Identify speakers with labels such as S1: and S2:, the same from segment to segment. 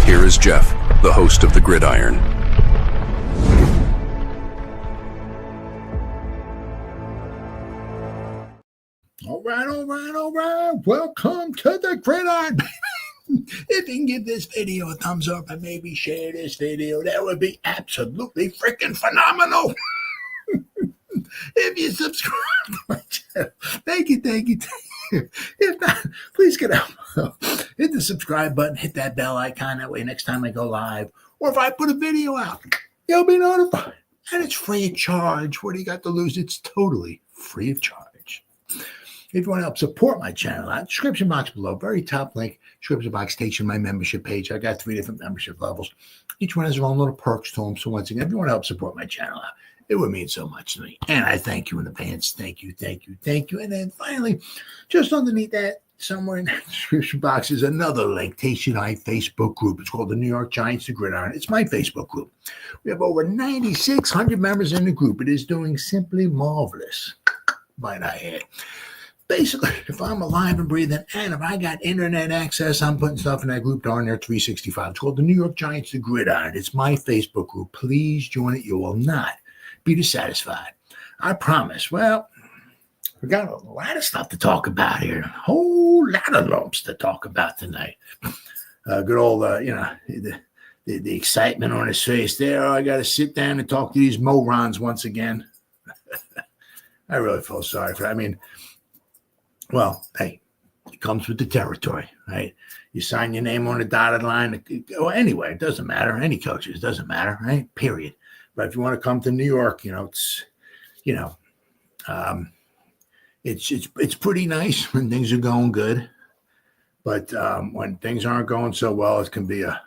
S1: Here is Jeff, the host of the Gridiron.
S2: All right. Welcome to the Gridiron. If you can give this video a thumbs up and maybe share this video, that would be absolutely freaking phenomenal. If you subscribe to my channel, thank you. If not, please get out. Hit the subscribe button, hit that bell icon. That way, next time I go live, or if I put a video out, you'll be notified. And it's free of charge. What do you got to lose? It's totally free of charge. If you want to help support my channel, description box below, very top link, description box takes you to my membership page. I got 3 different membership levels. Each one has their own little perks to them. So once again, if you want to help support my channel, it would mean so much to me. And I thank you in advance. Thank you. And then finally, just underneath that, somewhere in that description box is another link, takes you to my Facebook group. It's called the New York Giants, the Gridiron. It's my Facebook group. We have over 9,600 members in the group. It is doing simply marvelous, might I add. Basically, if I'm alive and breathing, and if I got internet access, I'm putting stuff in that group darn near 365. It's called the New York Giants, the Gridiron. It's my Facebook group. Please join it. You will not be dissatisfied. I promise. Well, we got a lot of stuff to talk about here. A whole lot of lumps to talk about tonight. Good old, the excitement on his face there. I got to sit down and talk to these morons once again. I really feel sorry for that. I mean, well, hey, it comes with the territory, right? You sign your name on the dotted line. Well, anyway, it doesn't matter. Any coaches, it doesn't matter, right? Period. But if you want to come to New York, it's pretty nice when things are going good. But when things aren't going so well, it can be a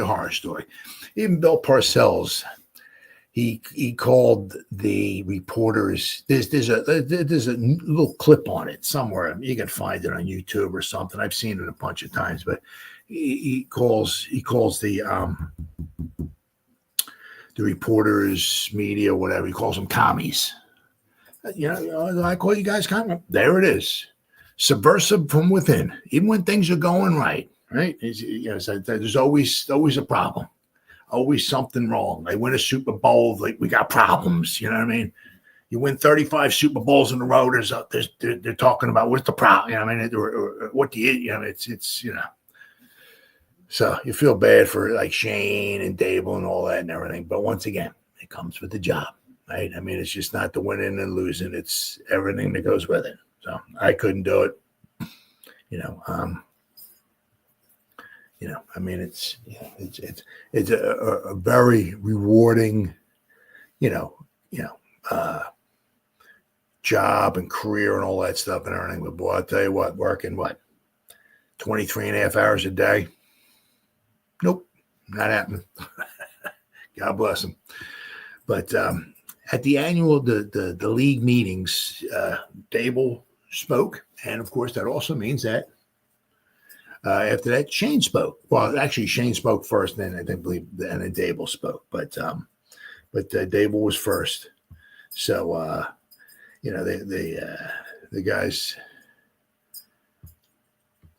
S2: horror story. Even Bill Parcells, he called the reporters. There's a little clip on it somewhere. You can find it on YouTube or something. I've seen it a bunch of times, but he calls the reporters, media, whatever. He calls them commies. I call you guys commies. There it is. Subversive from within. Even when things are going right. There's always a problem. Always something wrong. They win a Super Bowl, like we got problems. You know what I mean? You win 35 Super Bowls in a row. They're talking about what's the problem. You know what I mean? Or what do you? It's. So you feel bad for like Shane and Daboll and all that and everything. But once again, it comes with the job, right? I mean, it's just not the winning and losing. It's everything that goes with it. So I couldn't do it. It's a very rewarding, job and career and all that stuff and everything. But boy, I'll tell you what, working 23 and a half hours a day. Nope, not happening. God bless him. But at the annual, the league meetings, Daboll spoke. And of course, that also means that after that, Shane spoke. Well, actually, Shane spoke first, and then and then Daboll spoke. But Daboll was first. So the guys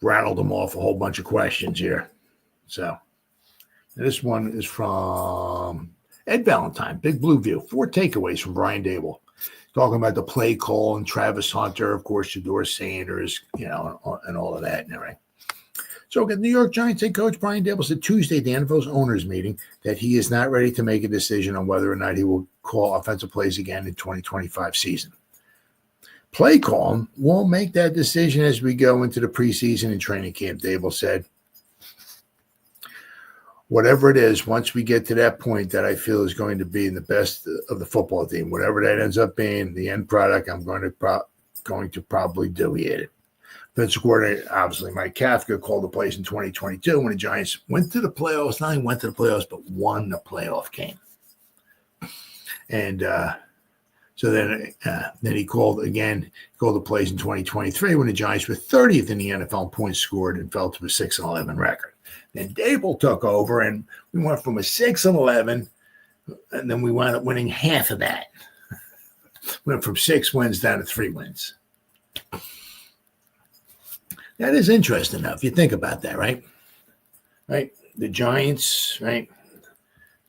S2: rattled them off a whole bunch of questions here. So this one is from Ed Valentine, Big Blue View. 4 takeaways from Bran Daboll. Talking about the play call and Travis Hunter, of course, Shedeur Sanders, and all of that and everything. So the New York Giants head coach Bran Daboll said Tuesday at the NFL's owners meeting that he is not ready to make a decision on whether or not he will call offensive plays again in 2025 season. Play call, we'll make that decision as we go into the preseason and training camp, Daboll said. Whatever it is, once we get to that point that I feel is going to be in the best of the football team, whatever that ends up being, the end product, I'm going to probably delete it. Defensive coordinator, obviously, Mike Kafka called the plays in 2022 when the Giants went to the playoffs. Not only went to the playoffs, but won the playoff game. And so then he called the plays in 2023 when the Giants were 30th in the NFL in points scored and fell to a 6-11 record. Then Daboll took over, and we went from a 6-11, and then we wound up winning half of that. Went from 6 wins down to 3 wins. That is interesting, though, if you think about that, right? Right? the Giants, right?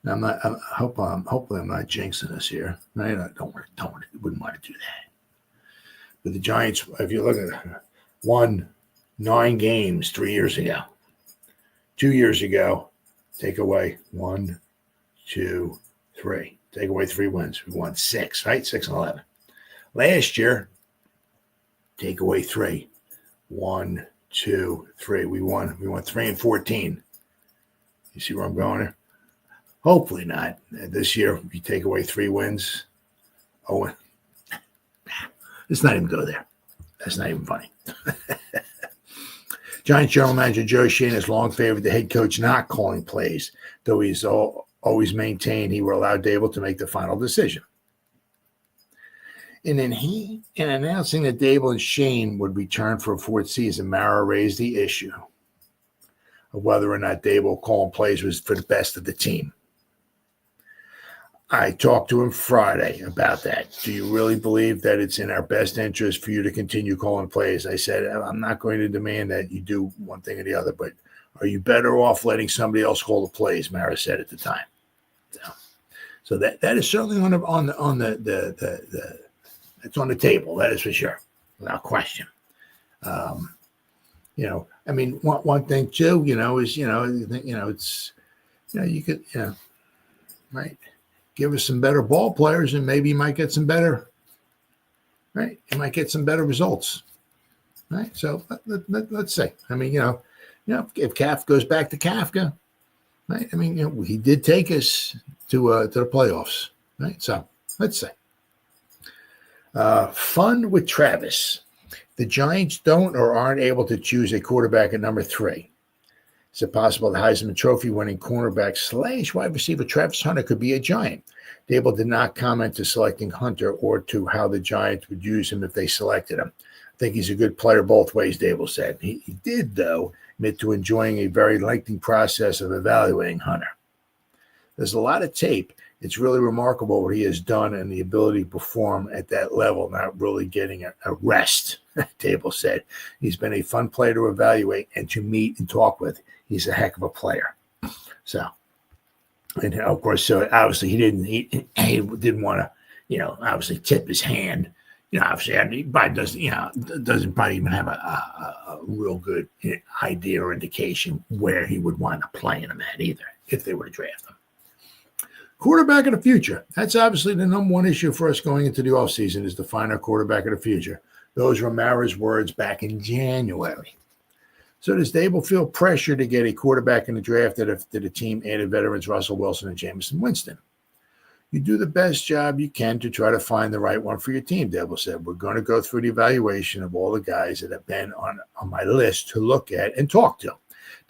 S2: Hopefully I'm not jinxing this here, right? I wouldn't want to do that. But the Giants, if you look at it, won 9 games 3 years ago. 2 years ago, take away 1, 2, 3. Take away 3 wins. We won 6, right? 6 and 11. Last year, take away 3. 1, 2, 3. We won 3 and 14. You see where I'm going here? Hopefully not. This year, if you take away 3 wins, let's not even go there. That's not even funny. Giants general manager Joe Schoen has long favored the head coach not calling plays, though he's always maintained he will allow Daboll to make the final decision. And then in announcing that Daboll and Schoen would return for a 4th season, Mara raised the issue of whether or not Daboll calling plays was for the best of the team. I talked to him Friday about that. Do you really believe that it's in our best interest for you to continue calling plays? I said, I'm not going to demand that you do one thing or the other, but are you better off letting somebody else call the plays? Mara said at the time. So that is certainly it's on the table. That is for sure, without question. One thing too, is you could, right. Give us some better ball players, and maybe you might get some better, right? You might get some better results, right? So let's say, if Kafka goes back to Kafka, right? He did take us to the playoffs, right? So let's say, fun with Travis. The Giants don't or aren't able to choose a quarterback at number 3. Is it possible the Heisman Trophy winning cornerback / wide receiver Travis Hunter could be a Giant? Daboll did not comment to selecting Hunter or to how the Giants would use him if they selected him. I think he's a good player both ways, Daboll said. He did, though, admit to enjoying a very lengthy process of evaluating Hunter. There's a lot of tape. It's really remarkable what he has done and the ability to perform at that level, not really getting a rest, Daboll said. He's been a fun player to evaluate and to meet and talk with. He's a heck of a player. So, and of course, so obviously he didn't want to, obviously tip his hand. Obviously he probably doesn't probably even have a real good idea or indication where he would want to play him at either, if they were to draft him. Quarterback of the future. That's obviously the number one issue for us going into the offseason is to find our quarterback of the future. Those were Mara's words back in January. So does Daboll feel pressure to get a quarterback in the draft that the team added veterans Russell Wilson and Jameson Winston? You do the best job you can to try to find the right one for your team, Daboll said. We're going to go through the evaluation of all the guys that have been on my list to look at and talk to.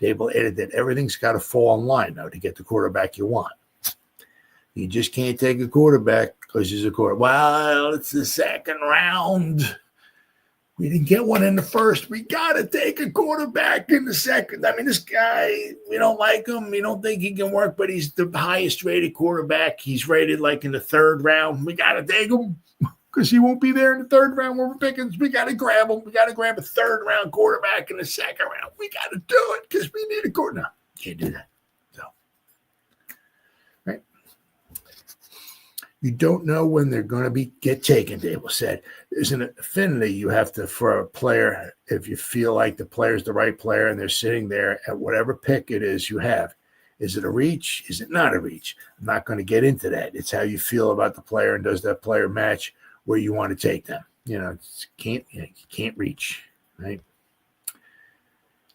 S2: Daboll added that everything's got to fall in line, though, to get the quarterback you want. You just can't take a quarterback because he's a quarterback. Well, it's the second round. We didn't get one in the first. We got to take a quarterback in the second. This guy, we don't like him. We don't think he can work, but he's the highest rated quarterback. He's rated like in the 3rd round. We got to take him because he won't be there in the 3rd round where we're picking. We got to grab him. We got to grab a 3rd round quarterback in the 2nd round. We got to do it because we need a quarterback. No, can't do that. So, right. You don't know when they're going to get taken, Daboll said. There's an affinity you have to for a player if you feel like the player's the right player and they're sitting there at whatever pick it is you have. Is it a reach? Is it not a reach? I'm not going to get into that. It's how you feel about the player and does that player match where you want to take them. You can't reach, right?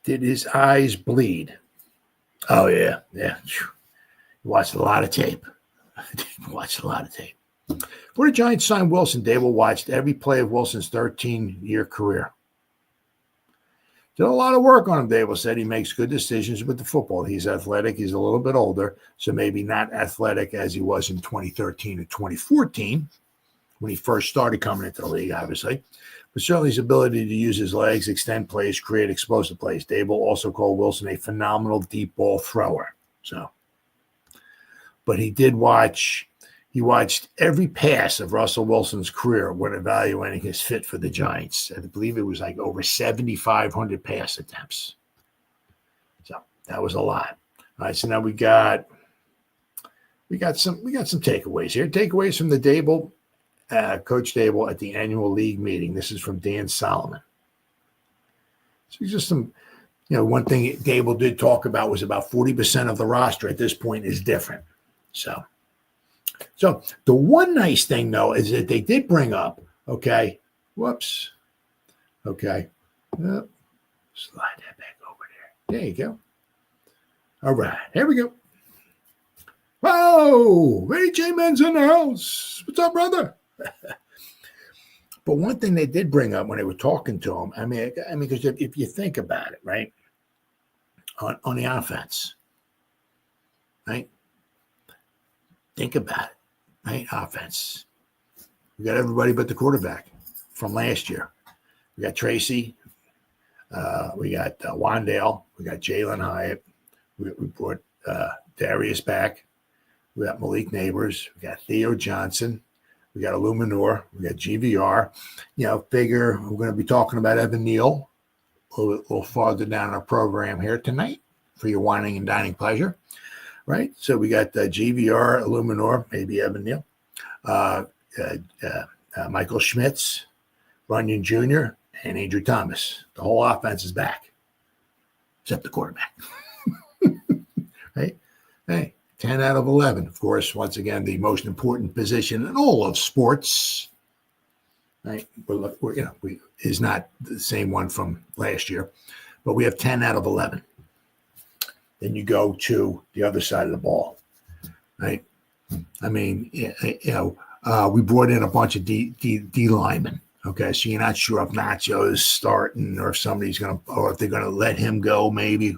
S2: Did his eyes bleed? Oh, yeah. He watched a lot of tape. Before the Giants signed Wilson, Daboll watched every play of Wilson's 13-year career. Did a lot of work on him, Daboll said. He makes good decisions with the football. He's athletic. He's a little bit older, so maybe not athletic as he was in 2013 or 2014 when he first started coming into the league, obviously. But certainly his ability to use his legs, extend plays, create explosive plays. Daboll also called Wilson a phenomenal deep ball thrower. But he watched every pass of Russell Wilson's career when evaluating his fit for the Giants. I believe it was like over 7,500 pass attempts. So that was a lot. All right, so now we got some takeaways here. Takeaways from the Daboll, Coach Daboll at the annual league meeting. This is from Dan Solomon. So just some, one thing Daboll did talk about was about 40% of the roster at this point is different. So the one nice thing though is that they did bring up, okay, whoops, okay, slide that back over there. There you go. All right, here we go. Whoa, Ray J. Man's in the house. What's up, brother? But one thing they did bring up when they were talking to him, I mean, because if you think about it, right, on the offense, right, think about it, right, offense. We got everybody but the quarterback from last year. We got Tracy, we got Wandale, we got Jalen Hyatt, we brought Darius back. We got Malik Neighbors. We got Theo Johnson. We got Illuminor. We got GVR. Figure we're going to be talking about Evan Neal a little farther down our program here tonight for your whining and dining pleasure, right? So we got GVR, Illuminor, maybe Evan Neal, Michael Schmitz, Runyon Jr., and Andrew Thomas. The whole offense is back, except the quarterback, right? Hey. 10 out of 11. Of course, once again, the most important position in all of sports, right? Is not the same one from last year, but we have 10 out of 11. Then you go to the other side of the ball, right? I mean, we brought in a bunch of D linemen. Okay, so you're not sure if Nacho is starting or if somebody's or if they're going to let him go, maybe.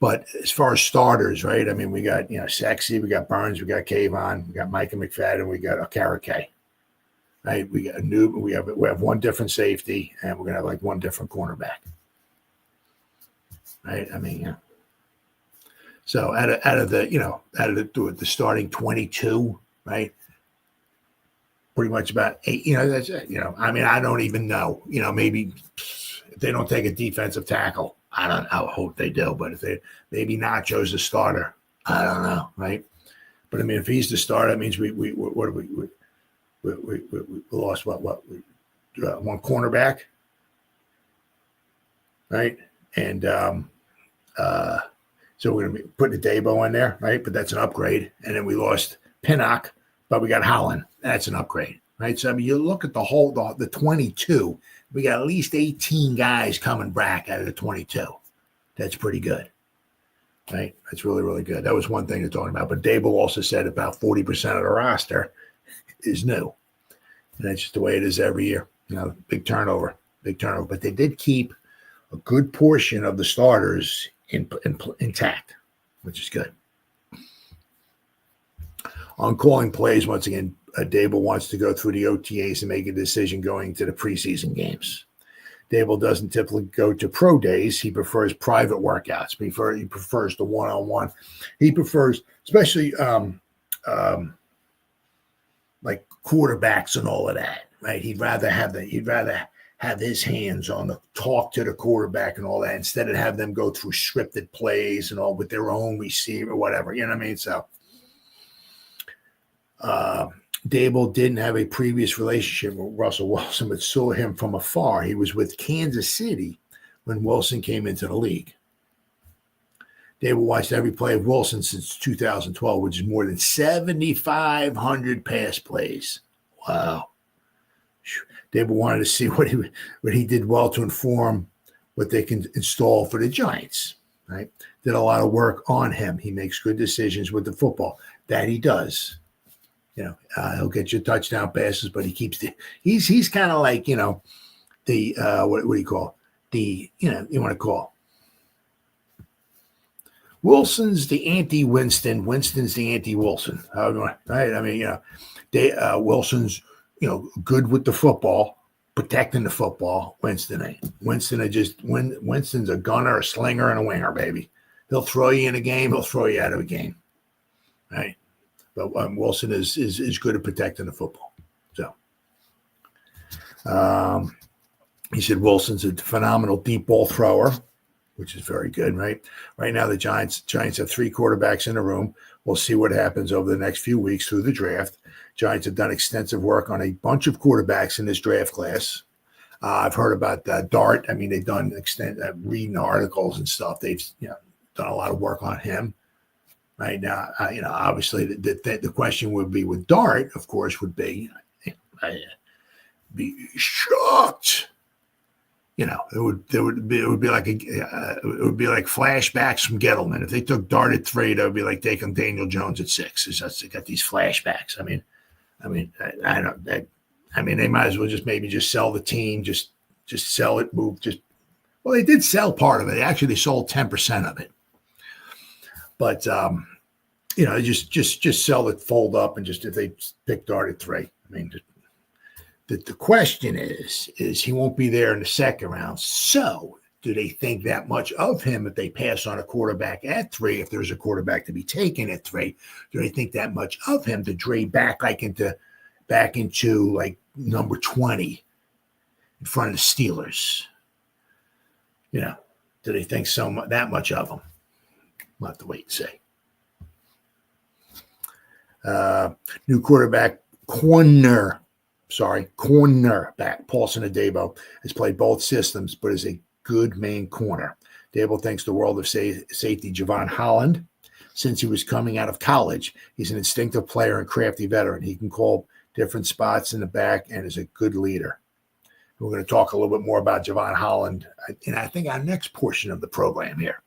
S2: But as far as starters, right? I mean, we got, Sexy, we got Burns, we got Kayvon, we got Micah McFadden, we got Okereke, right? We got we have one different safety, and we're gonna have like one different cornerback, right? I mean, yeah. So out of the starting 22, right? Pretty much about 8. That's I mean, I don't even know. Maybe if they don't take a defensive tackle. I hope they do, but if maybe Nacho's the starter, I don't know, right? But I mean, if he's the starter, that means we lost one cornerback, right? And so we're gonna be putting the Dabo in there, right? But that's an upgrade. And then we lost Pinnock, but we got Holland. That's an upgrade, right? So I mean, you look at the 22. We got at least 18 guys coming back out of the 22. That's pretty good, right? That's really, really good. That was one thing to talk about. But Daboll also said about 40% of the roster is new. And that's just the way it is every year. Big turnover. But they did keep a good portion of the starters intact, which is good. On calling plays, once again, Daboll wants to go through the OTAs and make a decision going to the preseason games. Daboll doesn't typically go to pro days. He prefers private workouts. He prefers the one-on-one. He prefers, especially like quarterbacks and all of that, right? He'd rather have his hands on the talk to the quarterback and all that instead of have them go through scripted plays and all with their own receiver, whatever. You know what I mean? So Daboll didn't have a previous relationship with Russell Wilson, but saw him from afar. He was with Kansas City when Wilson came into the league. Daboll watched every play of Wilson since 2012, which is more than 7,500 pass plays. Wow. Daboll wanted to see what he did well to inform what they can install for the Giants, right? Did a lot of work on him. He makes good decisions with the football. That he does. He'll get you touchdown passes, but he keeps he's kind of like, what do you call you want to call Wilson's the anti-Winston, Winston's the anti-Wilson. Right? I mean, Wilson's, good with the football, protecting the football. Winston ain't. Winston's a gunner, a slinger, and a winger, baby. He'll throw you in a game. He'll throw you out of a game, right? But Wilson is good at protecting the football. So he said Wilson's a phenomenal deep ball thrower. which is very good, right? Right now, the Giants have 3 quarterbacks in the room. We'll see what happens over the next few weeks through the draft. Giants have done extensive work on a bunch of quarterbacks in this draft class. I've heard about Dart. I mean, they've done reading articles and stuff. They've done a lot of work on him. Right now, obviously, the question would be with Dart, of course, would be, I'd be shocked. It would be like flashbacks from Gettleman. If they took Dart at 3, that would be like taking Daniel Jones at 6. They got these flashbacks. I mean, they might as well just sell the team, just sell it, move. Well, they did sell part of it. Actually, they sold 10% of it. But just sell it, fold up, and if they pick Dart at 3. I mean, the question is he won't be there in the second round. So do they think that much of him if they pass on a quarterback at 3? If there's a quarterback to be taken at 3, do they think that much of him to trade back into like number 20 in front of the Steelers? Do they think that much of him? We'll have to wait and see. New quarterback cornerback Paulson Daboll has played both systems, but is a good main corner. Daboll thinks the world of safety Javon Holland. Since he was coming out of college, he's an instinctive player and crafty veteran. He can call different spots in the back and is a good leader. We're going to talk a little bit more about Javon Holland in, I think, our next portion of the program here.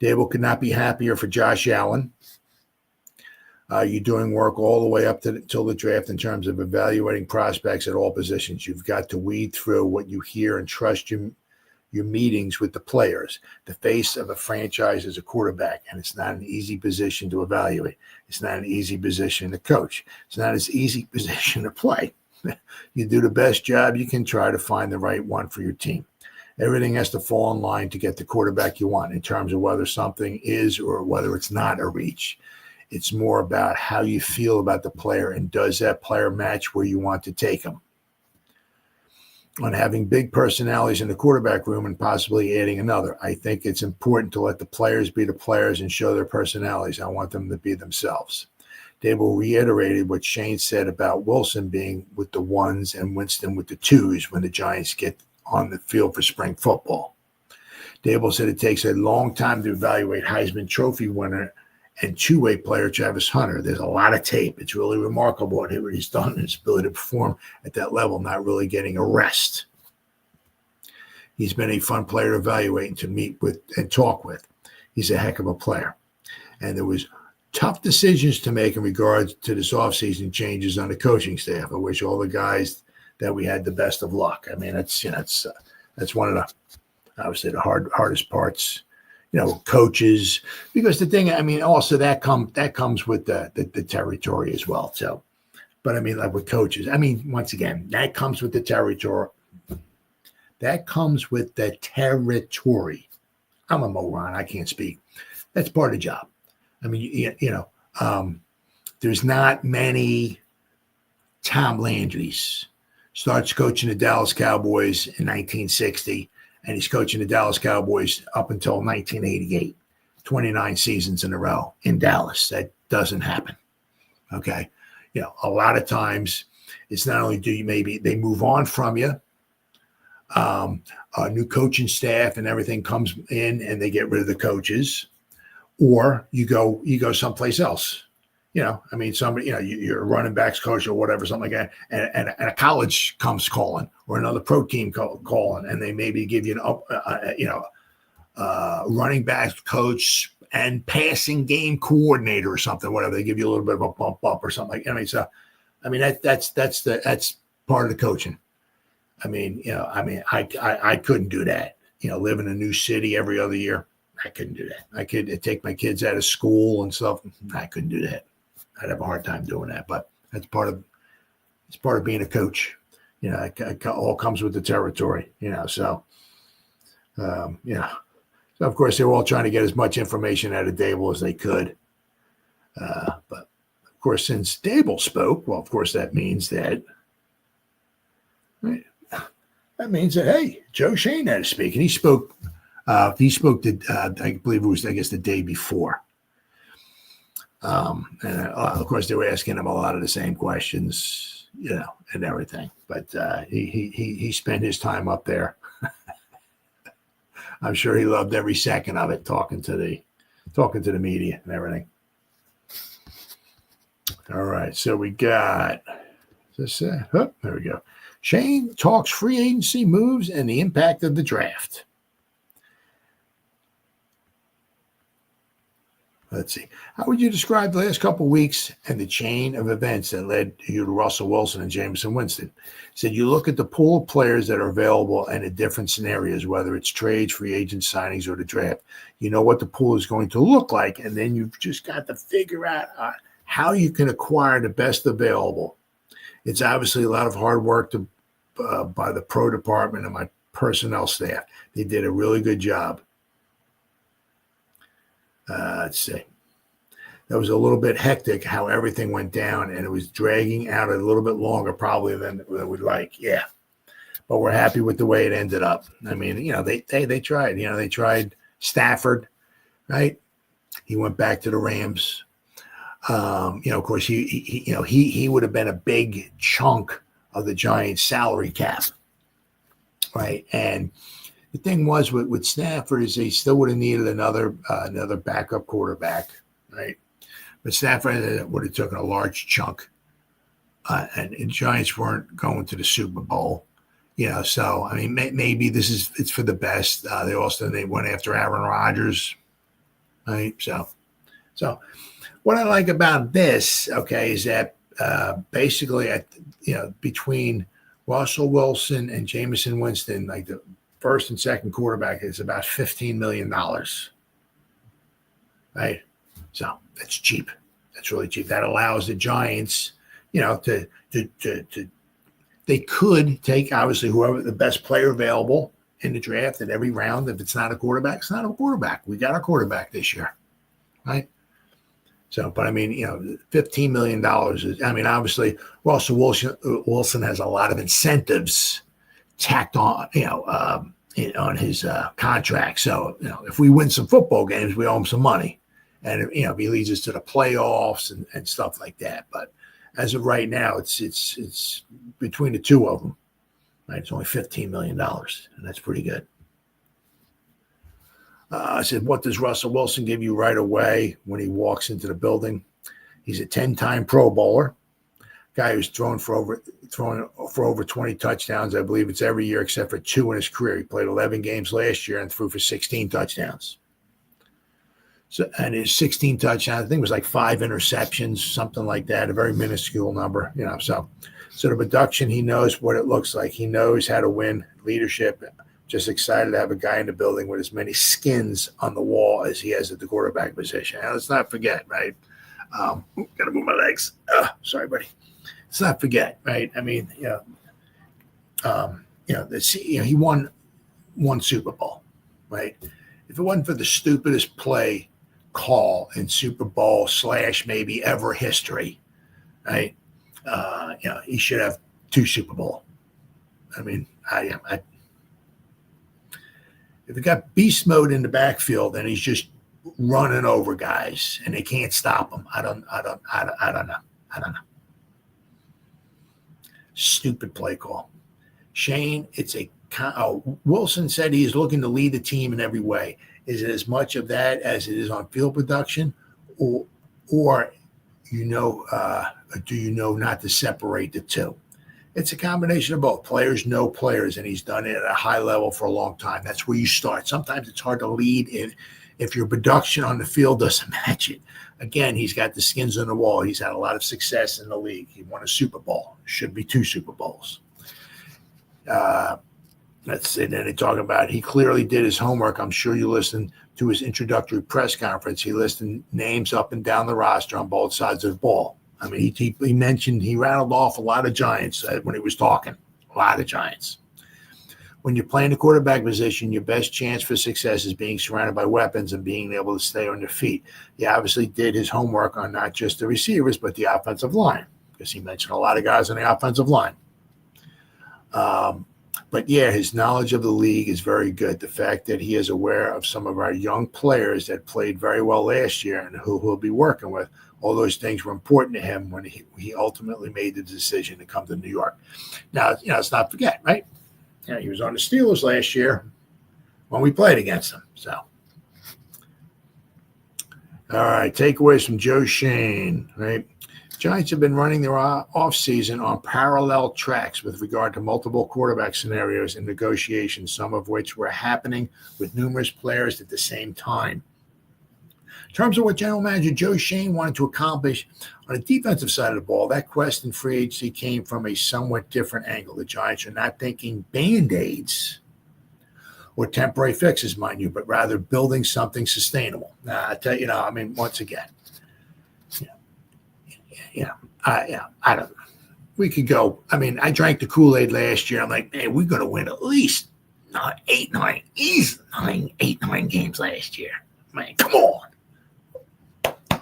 S2: Daboll could not be happier for Josh Allen. You're doing work all the way up till the draft in terms of evaluating prospects at all positions. You've got to weed through what you hear and trust your meetings with the players. The face of a franchise is a quarterback, and it's not an easy position to evaluate. It's not an easy position to coach. It's not an easy position to play. You do the best job you can, try to find the right one for your team. Everything has to fall in line to get the quarterback you want in terms of whether something is or whether it's not a reach. It's more about how you feel about the player and does that player match where you want to take him. On having big personalities in the quarterback room and possibly adding another, I think it's important to let the players be the players and show their personalities. I want them to be themselves. Daboll reiterated what Shane said about Wilson being with the 1s and Winston with the 2s when the Giants get on the field for spring football. Daboll said it takes a long time to evaluate Heisman Trophy winner and two-way player Travis Hunter. There's a lot of tape. It's really remarkable what he's done and his ability to perform at that level, not really getting a rest. He's been a fun player to evaluate and to meet with and talk with. He's a heck of a player. And there was tough decisions to make in regards to this offseason changes on the coaching staff. I wish all the guys that we had the best of luck. I mean, that's one of the, obviously, the hardest parts. Coaches, because the thing, I mean, also that comes with the territory as well. So, but I mean, like with coaches, I mean, once again, that comes with the territory. That comes with the territory. I'm a moron. I can't speak. That's part of the job. I mean, there's not many Tom Landrys. Starts coaching the Dallas Cowboys in 1960. And he's coaching the Dallas Cowboys up until 1988, 29 seasons in a row in Dallas. That doesn't happen. Okay. A lot of times it's not only maybe they move on from you, a new coaching staff and everything comes in and they get rid of the coaches, or you go someplace else. I mean, somebody, you're a running backs coach or whatever, something like that, and a college comes calling or another pro team calling, and they maybe give you running backs coach and passing game coordinator or something, whatever. They give you a little bit of a bump up or something like that. I mean, so, I mean, that's part of the coaching. I mean, I couldn't do that. Live in a new city every other year. I couldn't do that. I could take my kids out of school and stuff. I couldn't do that. I'd have a hard time doing that, but it's part of being a coach. It all comes with the territory. So of course they were all trying to get as much information out of Daboll as they could. But of course, since Daboll spoke, well, of course that means that hey, Joe Shane had to speak, and he spoke He spoke to, I believe it was, I guess, the day before. And of course, they were asking him a lot of the same questions, and everything. But he spent his time up there. I'm sure he loved every second of it, talking to the media and everything. All right, so we got this. There we go. Shane talks free agency moves and the impact of the draft. Let's see. How would you describe the last couple of weeks and the chain of events that led you to Russell Wilson and Jameson Winston? Said you look at the pool of players that are available and in different scenarios, whether it's trades, free agent signings, or the draft. You know what the pool is going to look like, and then you've just got to figure out how you can acquire the best available. It's obviously a lot of hard work by the pro department and my personnel staff. They did a really good job. Let's see. That was a little bit hectic how everything went down, and it was dragging out a little bit longer probably than we'd like. Yeah. But we're happy with the way it ended up. I mean, they tried. They tried Stafford, right? He went back to the Rams. Of course, he would have been a big chunk of the Giants' salary cap, right? And the thing was with Stafford is they still would have needed another backup quarterback, right? But Stafford would have taken a large chunk, and the Giants weren't going to the Super Bowl, So I mean, maybe it's for the best. They went after Aaron Rodgers, right? So what I like about this, okay, is that basically, between Russell Wilson and Jameson Winston, like the first and second quarterback, is about $15 million, right? So that's cheap. That's really cheap. That allows the Giants, they could take obviously whoever the best player available in the draft at every round. If it's not a quarterback, it's not a quarterback. We got our quarterback this year, right? So, but I mean, $15 million is, obviously Russell Wilson has a lot of incentives tacked on, on his contract. So, if we win some football games, we owe him some money. And, if he leads us to the playoffs and stuff like that. But as of right now, it's between the two of them, right? It's only $15 million, and that's pretty good. I said, what does Russell Wilson give you right away when he walks into the building? He's a 10-time Pro Bowler, guy who's thrown for over 20 touchdowns. I believe it's every year except for 2 in his career. He played 11 games last year and threw for 16 touchdowns. So, and his 16 touchdowns, I think it was like 5 interceptions, something like that, a very minuscule number, So the production, he knows what it looks like. He knows how to win, leadership. Just excited to have a guy in the building with as many skins on the wall as he has at the quarterback position. And let's not forget, right? Gotta move my legs. Sorry, buddy. Let's not forget, right? I mean, he won one Super Bowl, right? If it wasn't for the stupidest play call in Super Bowl / maybe ever history, right? He should have 2 Super Bowl. I mean, if he got beast mode in the backfield and he's just running over guys and they can't stop him, I don't know. Stupid play call. Shane, Wilson said he is looking to lead the team in every way. Is it as much of that as it is on field production, or do you know not to separate the two? It's a combination of both. Players know players, and he's done it at a high level for a long time. That's where you start. Sometimes it's hard to lead if your production on the field doesn't match it. Again, he's got the skins on the wall. He's had a lot of success in the league. He won a Super Bowl. Should be 2 Super Bowls. That's it. And they talk about he clearly did his homework. I'm sure you listened to his introductory press conference. He listed names up and down the roster on both sides of the ball. I mean, he rattled off a lot of Giants when he was talking, a lot of Giants. When you're playing the quarterback position, your best chance for success is being surrounded by weapons and being able to stay on your feet. He obviously did his homework on not just the receivers, but the offensive line, because he mentioned a lot of guys on the offensive line. But yeah, his knowledge of the league is very good. The fact that he is aware of some of our young players that played very well last year and who he'll be working with, all those things were important to him when he ultimately made the decision to come to New York. Now, let's not forget, right? He was on the Steelers last year when we played against them. So, all right, takeaways from Joe Shane, right? Giants have been running their offseason on parallel tracks with regard to multiple quarterback scenarios and negotiations, some of which were happening with numerous players at the same time. In terms of what General Manager Joe Shane wanted to accomplish on the defensive side of the ball, that quest in free agency came from a somewhat different angle. The Giants are not thinking Band-Aids or temporary fixes, mind you, but rather building something sustainable. Now, I tell you, once again, I don't know. We could go. I drank the Kool-Aid last year. I'm like, man, we're going to win at least 9 games last year. Man, come on.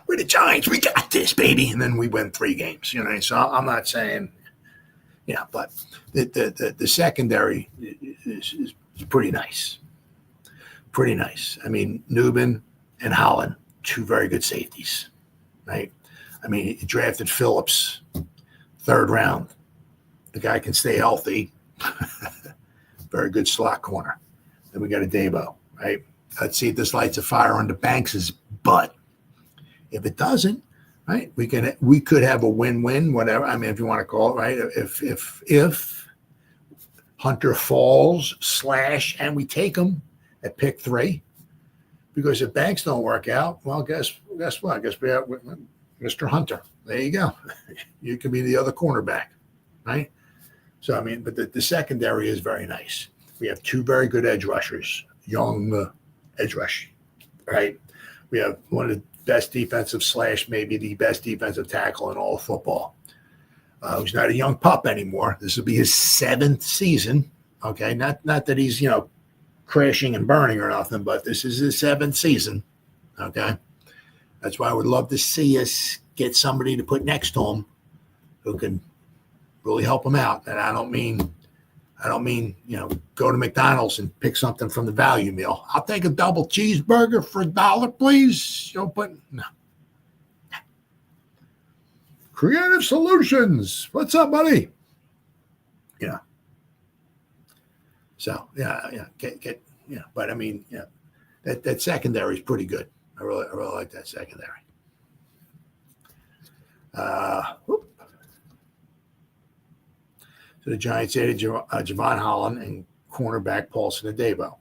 S2: We're the Giants. We got this, baby. And then we win 3 games, So I'm not saying, but the secondary is pretty nice. Pretty nice. Newman and Holland, 2 very good safeties, right? He drafted Phillips, 3rd round. The guy can stay healthy. Very good slot corner. Then we got a Daboll, right? Let's see if this lights a fire under Banks's butt. If it doesn't, right, we could have a win-win, whatever. If you want to call it, right? If Hunter falls / and we take him at pick 3, because if Banks don't work out, well, guess what? I guess we have Mr. Hunter. There you go. You can be the other cornerback, right? So, but the secondary is very nice. We have 2 very good edge rushers, young edge rush, right? We have one of the best defensive / maybe the best defensive tackle in all of football. Who's not a young pup anymore. This will be his 7th season, okay? Not that he's, crashing and burning or nothing, but this is his 7th season, okay? That's why I would love to see us get somebody to put next to him who can really help him out. And I don't mean, go to McDonald's and pick something from the value meal. I'll take a double cheeseburger for $1, please. No. Creative Solutions. What's up, buddy? So but that secondary is pretty good. I really like that secondary. So the Giants added Javon Holland and cornerback Paulson Adebo,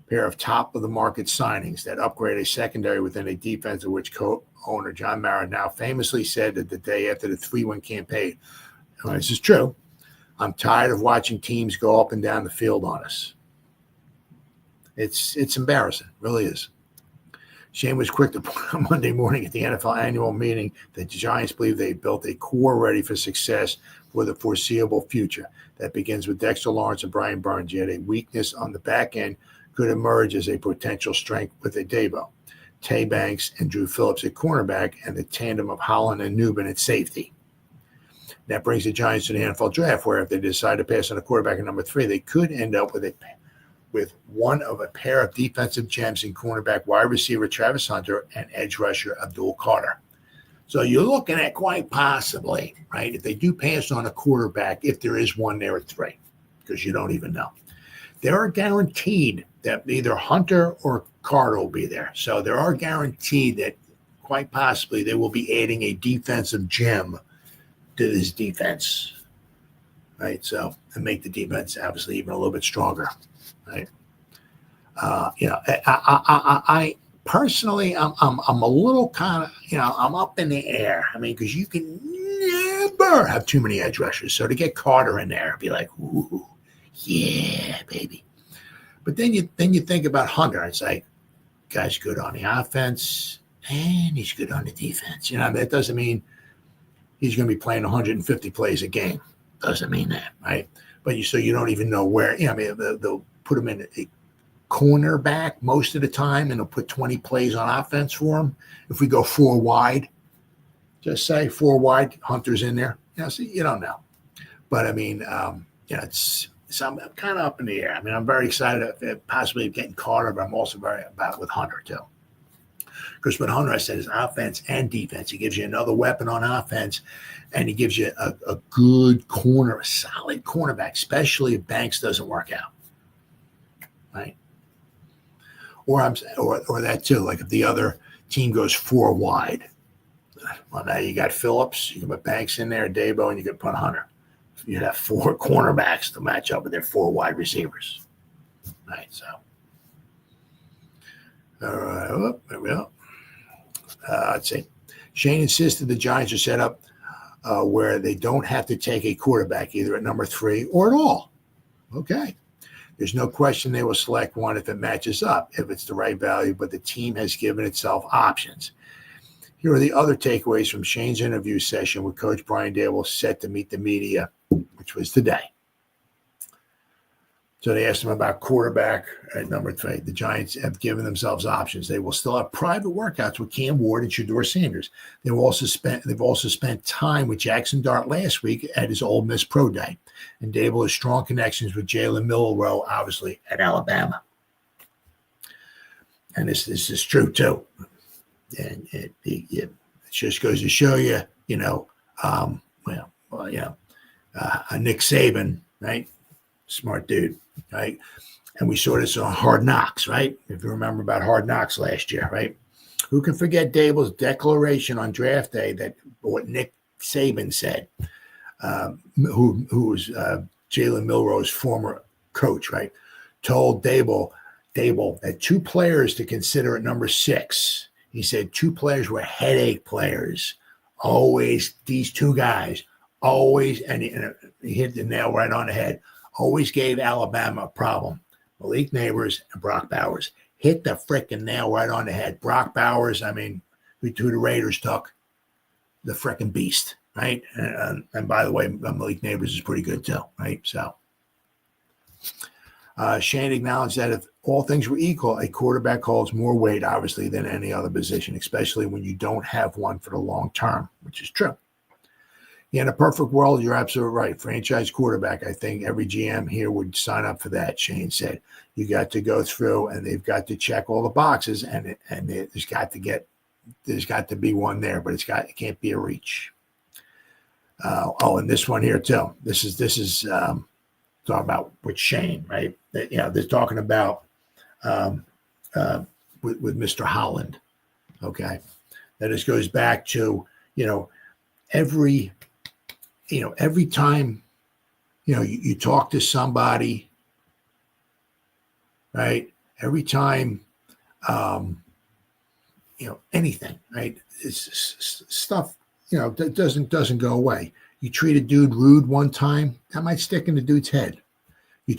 S2: pair of top-of-the-market signings that upgrade a secondary within a defense of which co-owner John Mara now famously said that the day after the 3-win campaign, and this is true, I'm tired of watching teams go up and down the field on us. It's embarrassing, really is. Shane was quick to point out Monday morning at the NFL annual meeting that the Giants believe they built a core ready for success for the foreseeable future. That begins with Dexter Lawrence and Brian Burns. Yet a weakness on the back end could emerge as a potential strength with a Daboll, Tay Banks, and Drew Phillips at cornerback, and the tandem of Holland and Newman at safety. That brings the Giants to the NFL draft, where if they decide to pass on a quarterback at number 3, they could end up with one of a pair of defensive gems in cornerback wide receiver Travis Hunter and edge rusher Abdul Carter. So you're looking at quite possibly, right, if they do pass on a quarterback, if there is one there at 3, because you don't even know. They are guaranteed that either Hunter or Carter will be there. So there are guaranteed that quite possibly they will be adding a defensive gem to this defense, right? So, and make the defense obviously even a little bit stronger, right? I personally, I'm a little kind of, I'm up in the air. Because you can never have too many edge rushers. So to get Carter in there, be like, ooh, yeah, baby. But then you think about Hunter. It's like, guy's good on the offense and he's good on the defense. That doesn't mean he's going to be playing 150 plays a game. Doesn't mean that, right? But you don't even know where. They'll put him in a cornerback most of the time, and they'll put 20 plays on offense for him. If we go 4 wide, just say 4 wide, Hunter's in there. So you don't know. But it's So I'm kind of up in the air. I mean, I'm very excited possibly getting Carter, but I'm also very about with Hunter too. Because what Hunter, I said, is offense and defense. He gives you another weapon on offense, and he gives you a good corner, a solid cornerback, especially if Banks doesn't work out. Right? Or that too, like if the other team goes 4 wide. Well, now you got Phillips, you can put Banks in there, Daboll, and you can put Hunter. You'd have 4 cornerbacks to match up with their 4 wide receivers. Right, so. All right, oh, there we go. Let's see. Shane insisted the Giants are set up where they don't have to take a quarterback either at number 3 or at all. Okay. There's no question they will select one if it matches up, if it's the right value, but the team has given itself options. Here are the other takeaways from Shane's interview session with Coach Bran Daboll set to meet the media, which was today. So they asked him about quarterback at number 3. The Giants have given themselves options. They will still have private workouts with Cam Ward and Shedeur Sanders. They've also spent time with Jackson Dart last week at his Ole Miss Pro Day. And Daboll has strong connections with Jalen Milroe, obviously, at Alabama. And this is true, too. And it just goes to show you, Nick Saban, right? Smart dude, right? And we saw this on Hard Knocks, right? If you remember about Hard Knocks last year, right? Who can forget Daboll's declaration on draft day that what Nick Saban said, who was Jalen Milroe's former coach, right? Told Daboll that 2 players to consider at number 6. He said 2 players were headache players. Always, these 2 guys, always, and he hit the nail right on the head, always gave Alabama a problem. Malik Neighbors and Brock Bowers hit the frickin' nail right on the head. Brock Bowers, I mean, who the Raiders took, the frickin' beast, right? And by the way, Malik Neighbors is pretty good too, right? So Shane acknowledged that if all things were equal, a quarterback holds more weight, obviously, than any other position, especially when you don't have one for the long term, which is true. Yeah, in a perfect world, you're absolutely right. Franchise quarterback, I think every GM here would sign up for that, Shane said. You got to go through, and they've got to check all the boxes, and there's got to be one there, but it can't be a reach. And this one here too. This is talking about with Shane, right? They're talking about with Mr. Holland. Okay, that just goes back to every time you talk to somebody, right? Every time anything, right? It's stuff that doesn't go away. You treat a dude rude one time, that might stick in the dude's head. You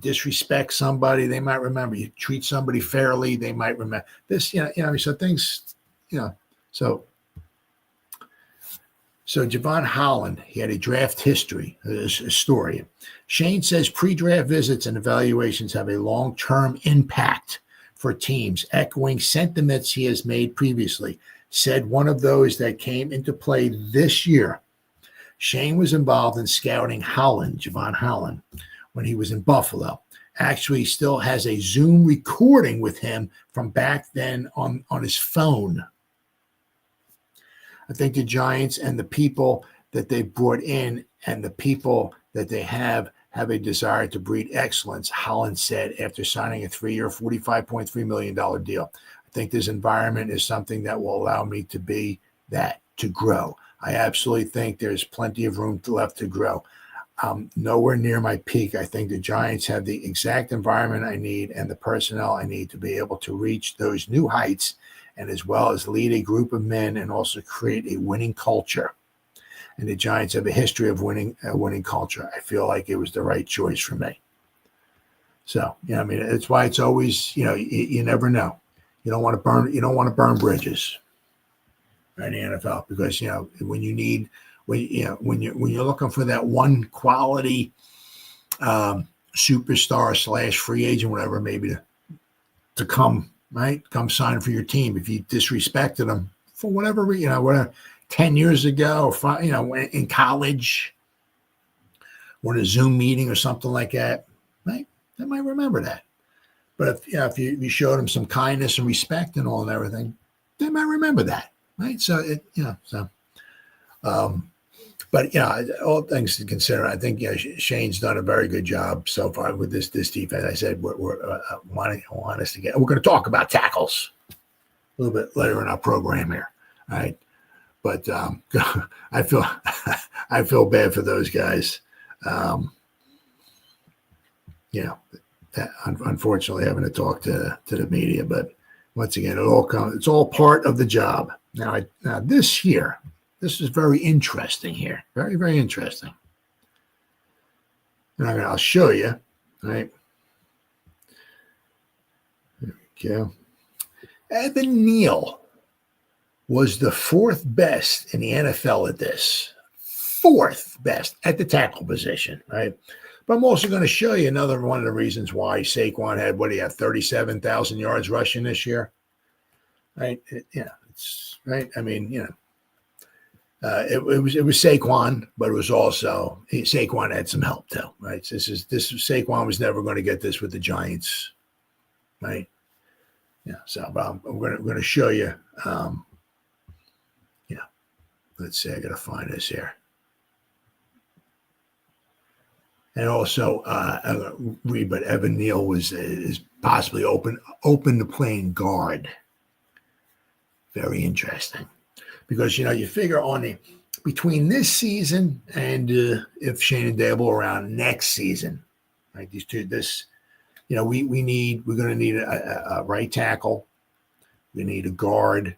S2: disrespect somebody, they might remember. You treat somebody fairly, they might remember. This, so things, So Javon Holland, he had a draft history, a story. Shane says pre-draft visits and evaluations have a long-term impact for teams, echoing sentiments he has made previously. Said one of those that came into play this year. Shane was involved in scouting Javon Holland, when he was in Buffalo. Actually, still has a Zoom recording with him from back then on his phone. I think the Giants and the people that they brought in and the people that they have a desire to breed excellence, Holland said after signing a 3-year, $45.3 million deal. I think this environment is something that will allow me to be that, to grow. I absolutely think there's plenty of room left to grow. Nowhere near my peak. I think the Giants have the exact environment I need and the personnel I need to be able to reach those new heights, and as well as lead a group of men and also create a winning culture. And the Giants have a history of winning culture. I feel like it was the right choice for me. So, it's why it's always, you never know. You don't want to burn bridges in the NFL, because, when you're looking for that one quality superstar / free agent, whatever, maybe to come, right? Come sign for your team. If you disrespected them for whatever reason, 10 years ago, in college, or in a Zoom meeting or something like that, right? They might remember that. But if you showed them some kindness and respect and all and everything, they might remember that, right? So but all things to consider, I think Shane's done a very good job so far with this defense. I said we're want us to get. We're going to talk about tackles a little bit later in our program here, all right? But I feel bad for those guys. Unfortunately, having to talk to the media, but once again, it's all part of the job. Now this year, this is very interesting here, very, very interesting. And I'll show you, right? There we go. Evan Neal was the fourth best in the NFL at this. Fourth best at the tackle position, right? But I'm also going to show you another one of the reasons why Saquon had, 37,000 yards rushing this year, right? It's right. I mean, it was Saquon, but it was also Saquon had some help too, right? This Saquon was never going to get this with the Giants, right? Yeah. So we're going to show you. Let's see. I got to find this here. And also, read, but Evan Neal is possibly open to playing guard. Very interesting, because you figure between this season and if Shane and Daboll around next season, right? These two, we're going to need a right tackle, we need a guard,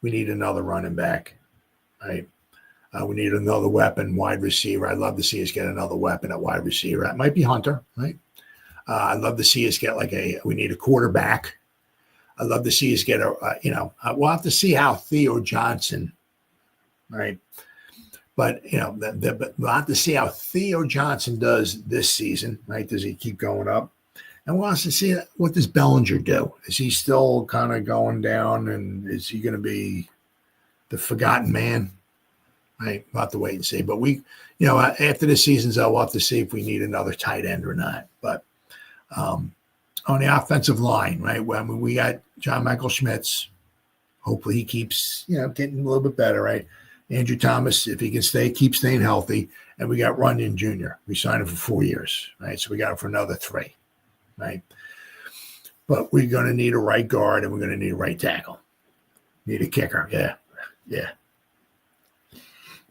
S2: we need another running back, right? We need another weapon, wide receiver. I'd love to see us get another weapon at wide receiver. It might be Hunter, right? I'd love to see us get we need a quarterback. I'd love to see us get we'll have to see how Theo Johnson, right? But, we'll have to see how Theo Johnson does this season, right? Does he keep going up? And we'll have to see what does Bellinger do? Is he still kind of going down, and is he going to be the forgotten man? Right, we'll have to wait and see. But after the season's out, we'll have to see if we need another tight end or not. But on the offensive line, right, we got John Michael Schmitz. Hopefully he keeps, getting a little bit better, right? Andrew Thomas, if he can keep staying healthy. And we got Runyon Jr. We signed him for 4 years, right? So we got him for another 3, right? But we're going to need a right guard, and we're going to need a right tackle. Need a kicker, yeah.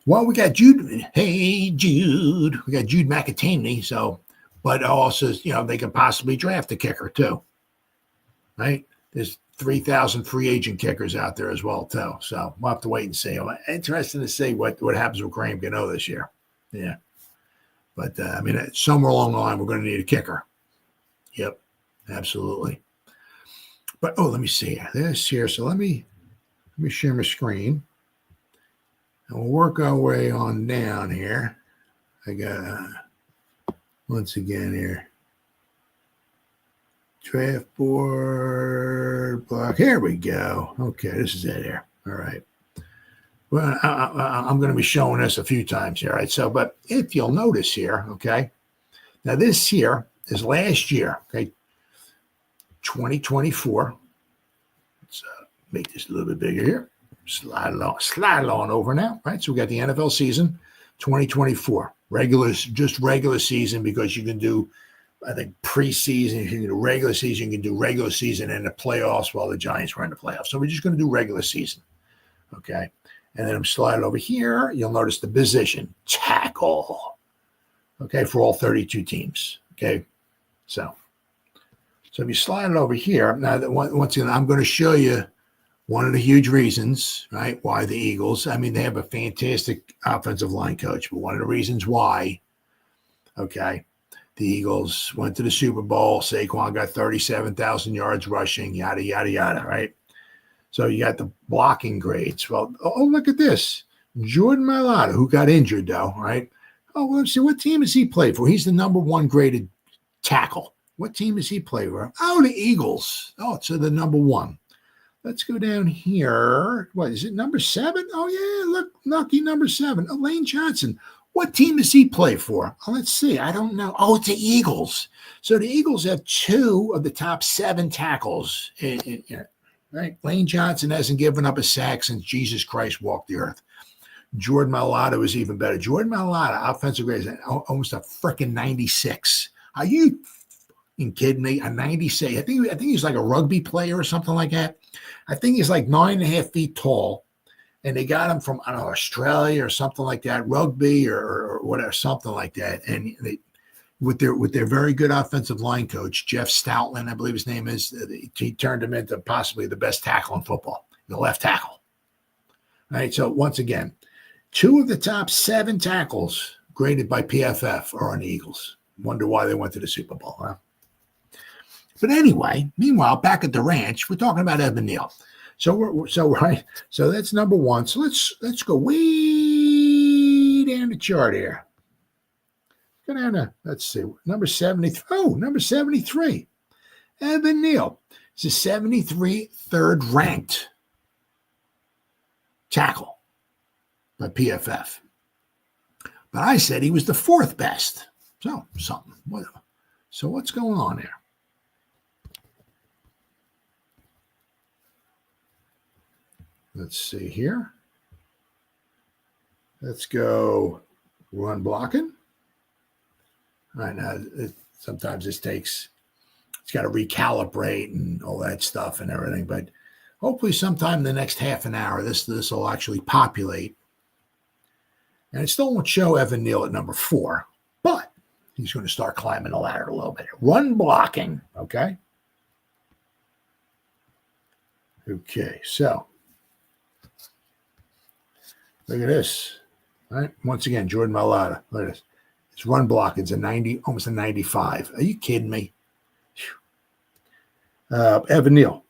S2: Well, we got Jude. Hey, Jude. We got Jude McAtaney. So, but also, they can possibly draft a kicker too, right? There's 3,000 free agent kickers out there as well too. So we'll have to wait and see. I'm interested to see what happens with Graham Gano this year. Yeah, but somewhere along the line, we're going to need a kicker. Yep, absolutely. But let me see this here. So let me share my screen. And we'll work our way on down here. I got, once again here, draft board block. Here we go. Okay, this is it here. All right. Well, I'm going to be showing this a few times here. All right. So, but if you'll notice here, okay, now this here is last year, okay, 2024. Let's make this a little bit bigger here. Slide it on over now, right? So we got the NFL season 2024, just regular season, because you can do, I think, preseason, you can do regular season, you can do regular season and the playoffs while the Giants were in the playoffs. So we're just going to do regular season, okay? And then I'm sliding over here. You'll notice the position, tackle, okay, for all 32 teams, okay? So if you slide it over here, now once again, I'm going to show you one of the huge reasons, right, why the Eagles, they have a fantastic offensive line coach, but one of the reasons why, okay, the Eagles went to the Super Bowl, Saquon got 37,000 yards rushing, yada, yada, yada, right? So you got the blocking grades. Well, look at this. Jordan Mailata, who got injured, though, right? Let's see, what team does he play for? He's the number 1 graded tackle. What team does he play for? The Eagles. So the number 1. Let's go down here. What is it? Number 7? Oh, yeah. Look, lucky number 7. Lane Johnson. What team does he play for? Oh, let's see. I don't know. Oh, it's the Eagles. So the Eagles have 2 of the top 7 tackles. Right? Lane Johnson hasn't given up a sack since Jesus Christ walked the earth. Jordan Mailata was even better. Jordan Mailata, offensive grade, is almost a freaking 96. Are you kidding me? A 96. I think he's like a rugby player or something like that. I think he's like 9.5 feet tall. And they got him from, I don't know, Australia or something like that, rugby or whatever, something like that. And they, with their very good offensive line coach, Jeff Stoutland, I believe his name is, he turned him into possibly the best tackle in football, the left tackle. All right, so once again, 2 of the top 7 tackles graded by PFF are on the Eagles. Wonder why they went to the Super Bowl, huh? But anyway, meanwhile, back at the ranch, we're talking about Evan Neal. So that's number 1. So let's go way down the chart here. Go down to, let's see, number 73. Oh, number 73. Evan Neal is a 73 third ranked tackle by PFF. But I said he was the 4th best. So something, whatever. So what's going on there? Let's see here. Let's go run blocking. All right, now sometimes this takes, it's got to recalibrate and all that stuff and everything, but hopefully sometime in the next half an hour, this will actually populate. And it still won't show Evan Neal at number 4, but he's going to start climbing the ladder a little bit. Run blocking, okay? Okay, so look at this. All right, once again, Jordan Mailata. Look at this. It's run block. It's a 90, almost a 95. Are you kidding me? Evan Neal,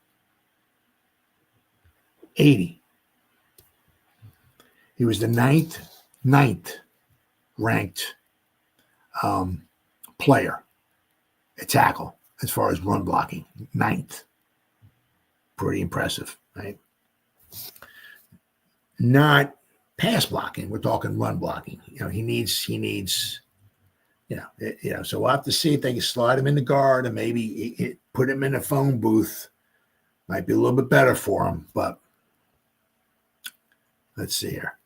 S2: 80. He was the ninth ranked player at tackle as far as run blocking. 9th. Pretty impressive, right? Not pass blocking. We're talking run blocking. He needs. So we'll have to see if they can slide him in the guard and maybe put him in a phone booth. Might be a little bit better for him, but let's see here.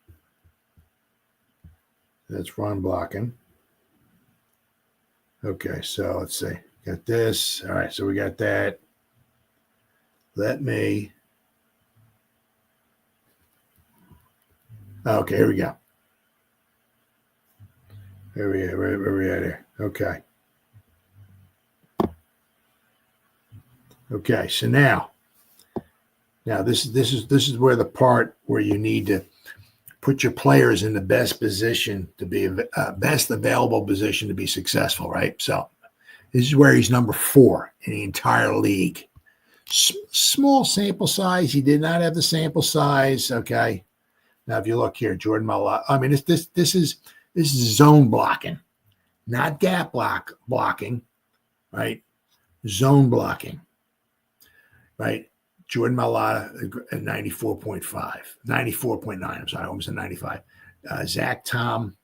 S2: That's run blocking. Okay, so let's see. Got this. All right, so we got that. Okay, here we go. Where we at here? Okay. Okay, so now this is where the part where you need to put your players in the best position to be best available position to be successful, right? So this is where he's number 4 in the entire league. Small sample size. He did not have the sample size. Okay. Now, if you look here, Jordan Mailata, I mean, this is zone blocking, not gap blocking, right? Zone blocking, right? Jordan Mailata at 94.9. I'm sorry, almost a 95. Zach Tom,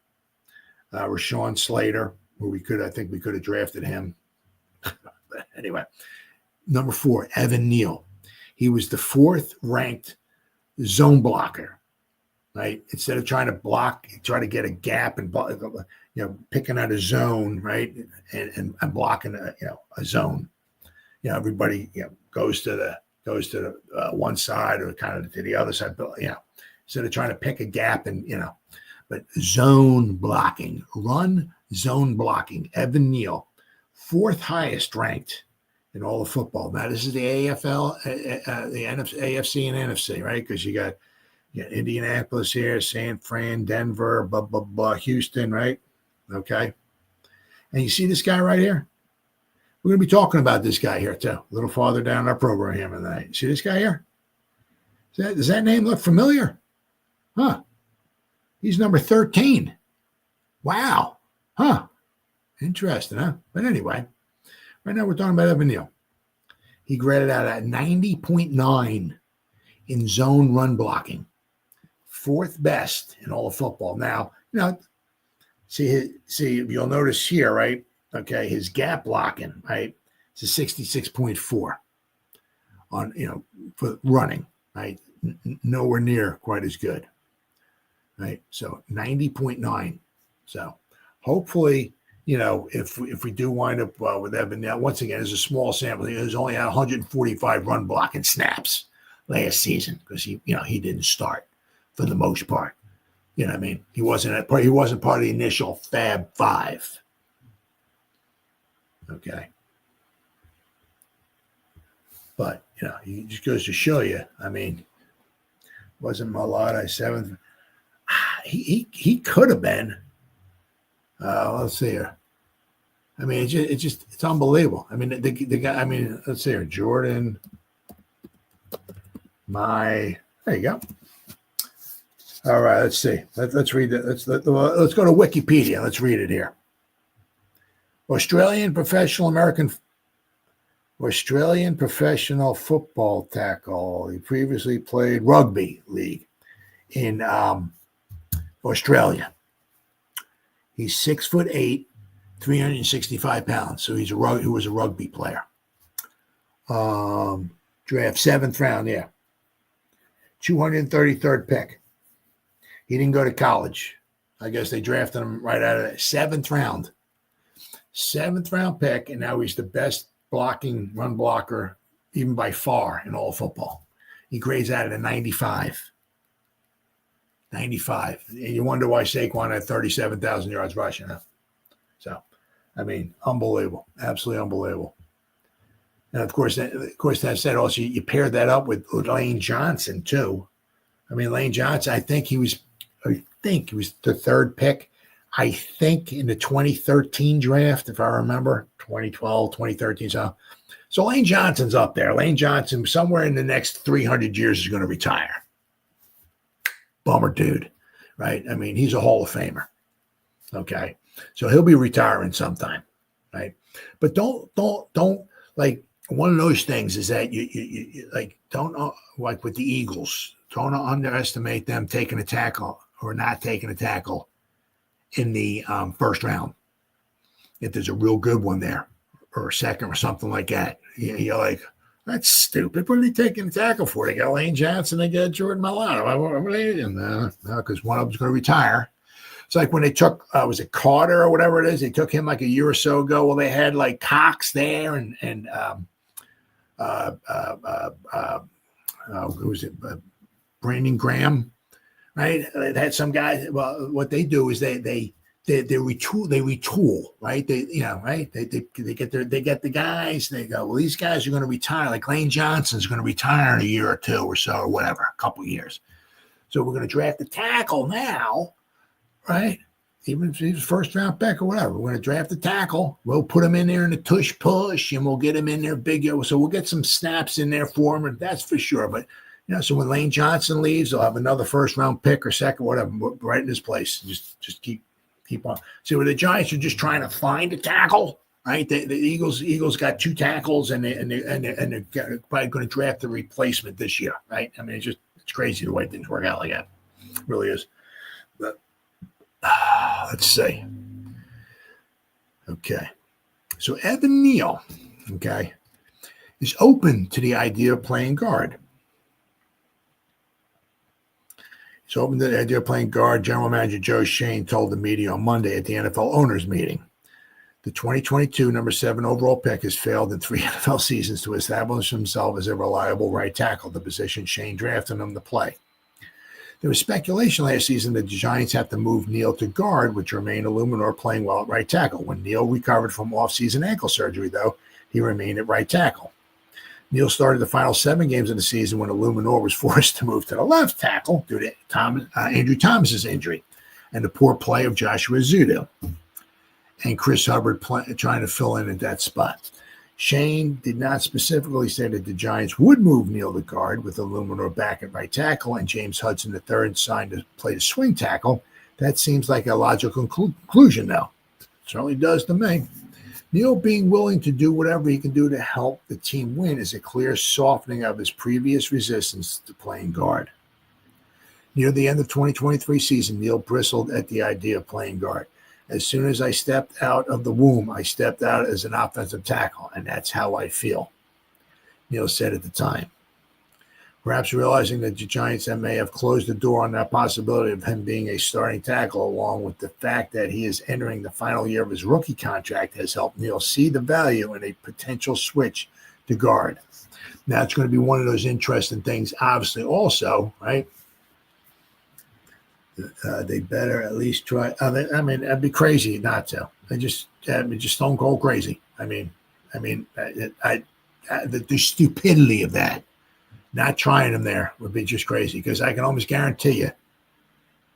S2: Rashawn Slater, who I think we could have drafted him. But anyway, number 4, Evan Neal. He was the 4th ranked zone blocker. Right, instead of trying to block, try to get a gap and picking out a zone, right, and blocking a zone. Everybody goes to the one side or kind of to the other side. But instead of trying to pick a gap and but zone blocking, run zone blocking. Evan Neal, 4th highest ranked in all of football. Now this is the AFL, the AFC and NFC, right? Because you got Indianapolis here, San Fran, Denver, blah, blah, blah, Houston, right? Okay. And you see this guy right here? We're going to be talking about this guy here, too, a little farther down our program here tonight. See this guy here? Does that name look familiar? Huh. He's number 13. Wow. Huh. Interesting, huh? But anyway, right now we're talking about Evan Neal. He graded out at 90.9 in zone run blocking. 4th best in all of football. Now, See, you'll notice here, right? Okay, his gap blocking, right? It's a 66.4 on, for running, right? Nowhere near quite as good, right? So 90.9. So hopefully, if we do wind up with Evan, now once again, it's a small sample. He's only had 145 run blocking snaps last season because he didn't start for the most part. You know what I mean? He wasn't part of the initial Fab Five. Okay. But, he just goes to show you. I mean, wasn't Malata seventh? He could have been. Let's see here. I mean, it's unbelievable. I mean, the guy. I mean, let's see here. Jordan. There you go. All right. Let's see. Let's read it. Let's go to Wikipedia. Let's read it here. Australian professional football tackle. He previously played rugby league in Australia. He's 6'8", 365 pounds. So he was a rugby player. Draft 7th round, yeah. 233rd pick. He didn't go to college. I guess they drafted him right out of that 7th round. 7th round pick, and now he's the best run blocker, even by far, in all football. He grades out at a 95. 95. And you wonder why Saquon had 37,000 yards rushing. So, I mean, unbelievable. Absolutely unbelievable. And of course, that said, also, you pair that up with Lane Johnson, too. I mean, Lane Johnson, I think he was the 3rd pick. I think in the 2013 draft, if I remember, 2012, 2013. So Lane Johnson's up there. Lane Johnson, somewhere in the next 300 years, is going to retire. Bummer dude, right? I mean, he's a Hall of Famer. Okay. So he'll be retiring sometime, right? But don't like, one of those things is that you like, don't, like with the Eagles, don't underestimate them taking a tackle or not taking a tackle in the 1st round. If there's a real good one there or a 2nd or something like that, you're like, that's stupid. What are they taking a tackle for? They got Lane Johnson, they got Jordan Mailata. No, because one of them's going to retire. It's like when they took, was it Carter or whatever it is? They took him like a year or so ago. Well, they had like Cox there and who was it? Brandon Graham, right? They had some guys. Well, what they do is they retool, right? They get the guys. They go, well, these guys are going to retire. Like Lane Johnson's going to retire in a year or 2 or so or whatever, a couple of years. So we're going to draft a tackle now, right? Even if he's 1st round pick or whatever, we're going to draft a tackle. We'll put him in there in the tush push, and we'll get him in there big. So we'll get some snaps in there for him, and that's for sure. But so when Lane Johnson leaves, they'll have another 1st round pick or 2nd, whatever, right in his place. Just keep on. See, where the Giants are just trying to find a tackle, right? The Eagles got 2 tackles, and they're probably going to draft the replacement this year, right? I mean, it's crazy the way things work out like that. It really is. But let's see. Okay, so Evan Neal, okay, is open to the idea of playing guard. He's open to the idea of playing guard. General Manager Joe Shane told the media on Monday at the NFL owners meeting. The 2022 number 7 overall pick has failed in 3 NFL seasons to establish himself as a reliable right tackle, the position Shane drafted him to play. There was speculation last season that the Giants have to move Neal to guard, with Jermaine Illuminor playing well at right tackle. When Neal recovered from off-season ankle surgery, though, he remained at right tackle. Neal started the final 7 games of the season when Illuminor was forced to move to the left tackle due to Andrew Thomas's injury and the poor play of Joshua Zudo and Chris Hubbard trying to fill in at that spot. Shane did not specifically say that the Giants would move Neal to guard, with Illuminor back at right tackle and James Hudson III signed to play the swing tackle. That seems like a logical conclusion, though. It certainly does to me. Neal being willing to do whatever he can do to help the team win is a clear softening of his previous resistance to playing guard. Near the end of 2023 season, Neal bristled at the idea of playing guard. As soon as I stepped out of the womb, I stepped out as an offensive tackle, and that's how I feel, Neal said at the time. Perhaps realizing that the Giants may have closed the door on that possibility of him being a starting tackle, along with the fact that he is entering the final year of his rookie contract, has helped Neal see the value in a potential switch to guard. Now, it's going to be one of those interesting things, obviously, also, right? They better at least try. I mean, that'd be crazy not to. That'd be just stone cold crazy. The stupidity of that. Not trying him there would be just crazy, because I can almost guarantee you,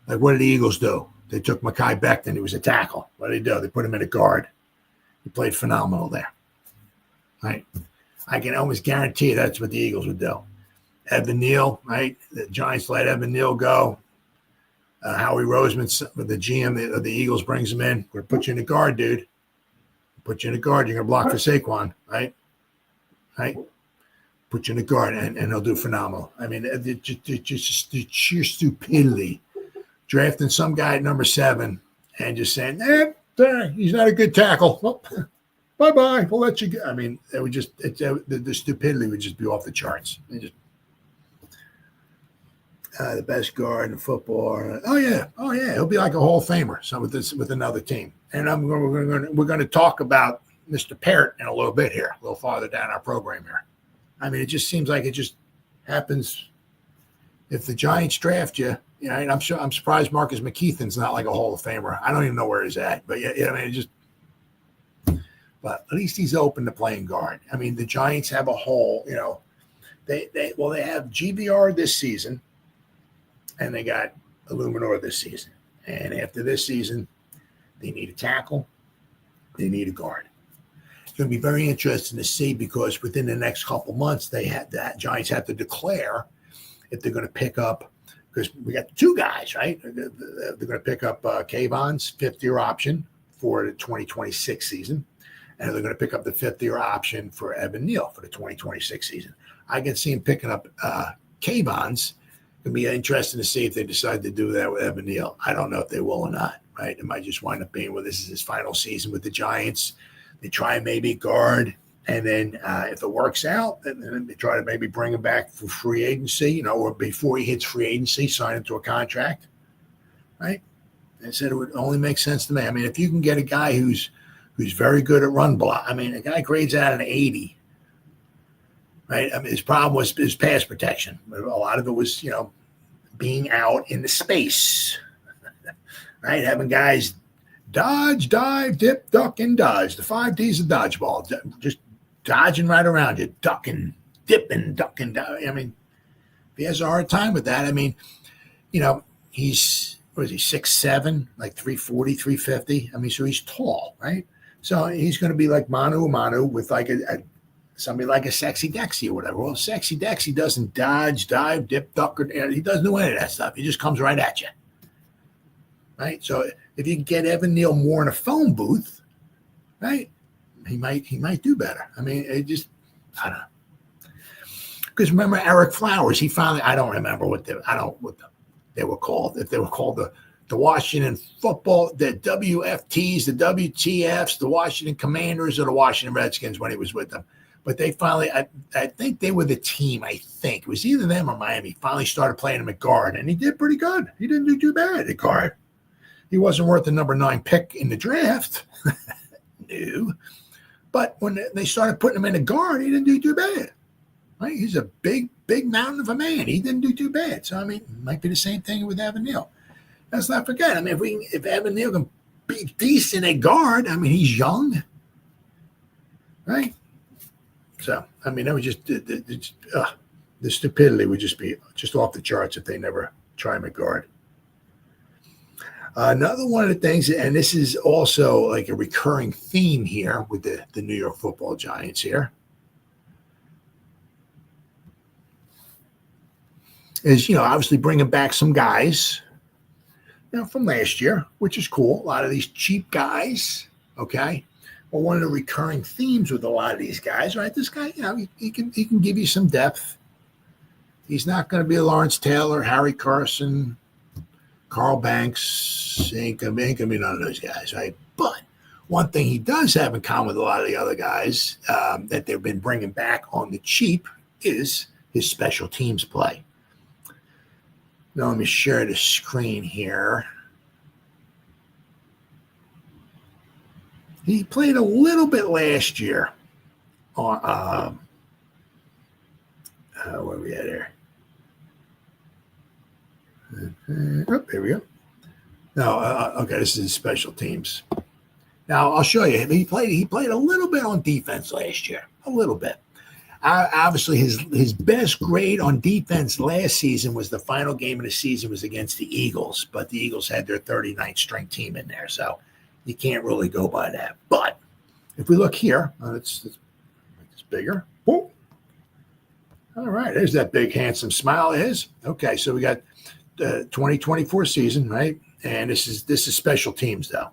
S2: like, what did the Eagles do? They took Mekhi Becton. He was a tackle. What did they do? They put him in a guard. He played phenomenal there. Right? I can almost guarantee you that's what the Eagles would do. Evan Neal, right? The Giants let Evan Neal go. Howie Roseman, the GM of the Eagles, brings him in. We're going to put you in a guard, dude. Put you in a guard. You're going to block for Saquon, right? Right? Put you in a guard, and he'll do phenomenal. I mean, just the sheer stupidity. Drafting some guy at number 7 and just saying, he's not a good tackle. Well, bye-bye. We'll let you go. I mean, it would just the stupidity would just be off the charts. The best guard in football. Oh yeah, he'll be like a Hall of Famer. So with another team, and we're going to talk about Mr. Parrott in a little bit here, a little farther down our program here. I mean, it just seems like it just happens. If the Giants draft you, and I'm surprised Marcus McKeithen's not like a Hall of Famer. I don't even know where he's at, but yeah, I mean, but at least he's open to playing guard. I mean, the Giants have a hole. They have GVR this season, and they got Illuminor this season. And after this season, they need a tackle, they need a guard. It's going to be very interesting to see, because within the next couple months, Giants have to declare if they're going to pick up, because we got 2 guys, right? They're going to pick up Kayvon's 5th-year option for the 2026 season, and they're going to pick up the 5th-year option for Evan Neal for the 2026 season. I can see him picking up Kayvon's. It'll be interesting to see if they decide to do that with Evan Neal. I don't know if they will or not, right? It might just wind up being, well, this is his final season with the Giants. They try and maybe guard, and then if it works out, then they try to maybe bring him back for free agency, or before he hits free agency, sign him to a contract, right? I said it would only make sense to me. I mean, if you can get a guy who's very good at run block, I mean, a guy grades out an 80, right? I mean, his problem was his pass protection. A lot of it was, being out in the space, right? Having guys dodge, dive, dip, duck, and dodge. The 5 Ds of dodgeball. Just dodging right around you, ducking, dipping, ducking. I mean, if he has a hard time with that, I mean, he's, 6'7", like 340, 350. I mean, so he's tall, right? So he's going to be like mano a mano with like somebody like a Sexy Dexy or whatever. Well, Sexy Dexy doesn't dodge, dive, dip, duck, he doesn't do any of that stuff. He just comes right at you, right? So if you can get Evan Neal more in a phone booth, right, he might do better. I mean, I don't know. Because remember Eric Flowers, he finally, I don't remember what they were called. If they were called the Washington football, the WFTs, the WTFs, the Washington Commanders, or the Washington Redskins when he was with them. But they finally, I think they were the team, I think. It was either them or Miami. Finally started playing him at guard, and he did pretty good. He didn't do too bad at guard. He wasn't worth the number 9 pick in the draft. No. But when they started putting him in a guard, he didn't do too bad. Right? He's a big mountain of a man. He didn't do too bad. So, I mean, it might be the same thing with Evan Neal. Let's not forget. I mean, if Evan Neal can be decent at guard, I mean, he's young. Right? So, I mean, that was just the stupidity would just be just off the charts if they never try him at guard. Another one of the things, and this is also like a recurring theme here with the New York Football Giants here, is, obviously bringing back some guys, from last year, which is cool. A lot of these cheap guys, okay? Well, one of the recurring themes with a lot of these guys, right? This guy, he can give you some depth. He's not going to be a Lawrence Taylor, Harry Carson, Carl Banks ain't gonna be none of those guys, right? But one thing he does have in common with a lot of the other guys that they've been bringing back on the cheap is his special teams play. Now let me share the screen here. He played a little bit last year on where we at here? Oh, there we go. No, okay, this is special teams. Now I'll show you. He played a little bit on defense last year, a little bit. Obviously, his best grade on defense last season was the final game of the season was against the Eagles, but the Eagles had their 39th string team in there, so you can't really go by that. But if we look here, it's bigger. Boom. All right, there's that big handsome smile. Is okay. So we got the 2024 season, right? And this is special teams though.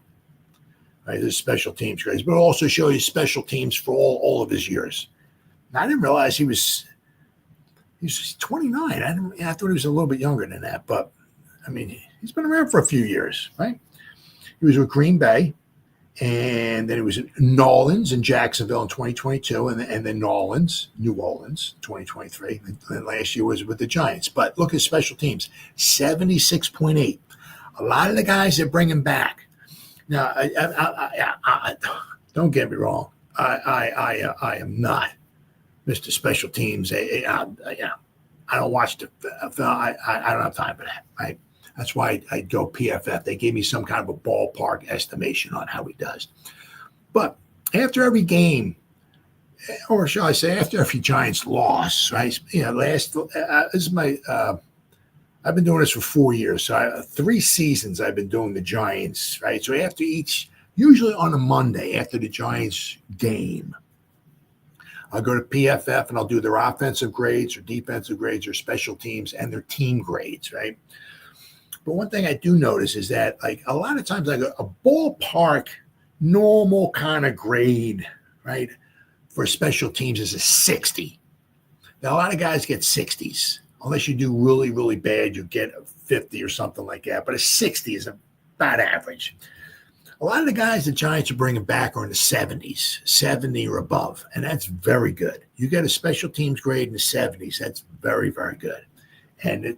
S2: Right, this is special teams grades, but it'll also show you special teams for all of his years. Now, I didn't realize he was 29. I thought he was a little bit younger than that, but I mean, he's been around for a few years, right? He was with Green Bay, and then he was at New Orleans and Jacksonville in 2022, and then New Orleans, 2023. And then last year was with the Giants. But look at special teams, 76.8. A lot of the guys that bring him back. Now, I don't get me wrong. I am not Mr. Special Teams. I don't watch the film. I don't have time for that. Right? That's why I go PFF. They gave me some kind of a ballpark estimation on how he does. But after every game, or shall I say, after every Giants loss, right? This is my. I've been doing this for 4 years, so 3 seasons I've been doing the Giants, right? So after each, usually on a Monday after the Giants game, I'll go to PFF and I'll do their offensive grades or defensive grades or special teams and their team grades, right? But one thing I do notice is that, like, a lot of times, like a ballpark normal kind of grade, right, for special teams is a 60. Now, a lot of guys get 60s. Unless you do really, really bad, you get a 50 or something like that. But a 60 is about average. A lot of the guys the Giants are bringing back are in the 70s, 70 or above, and that's very good. You get a special teams grade in the 70s, that's very, very good. And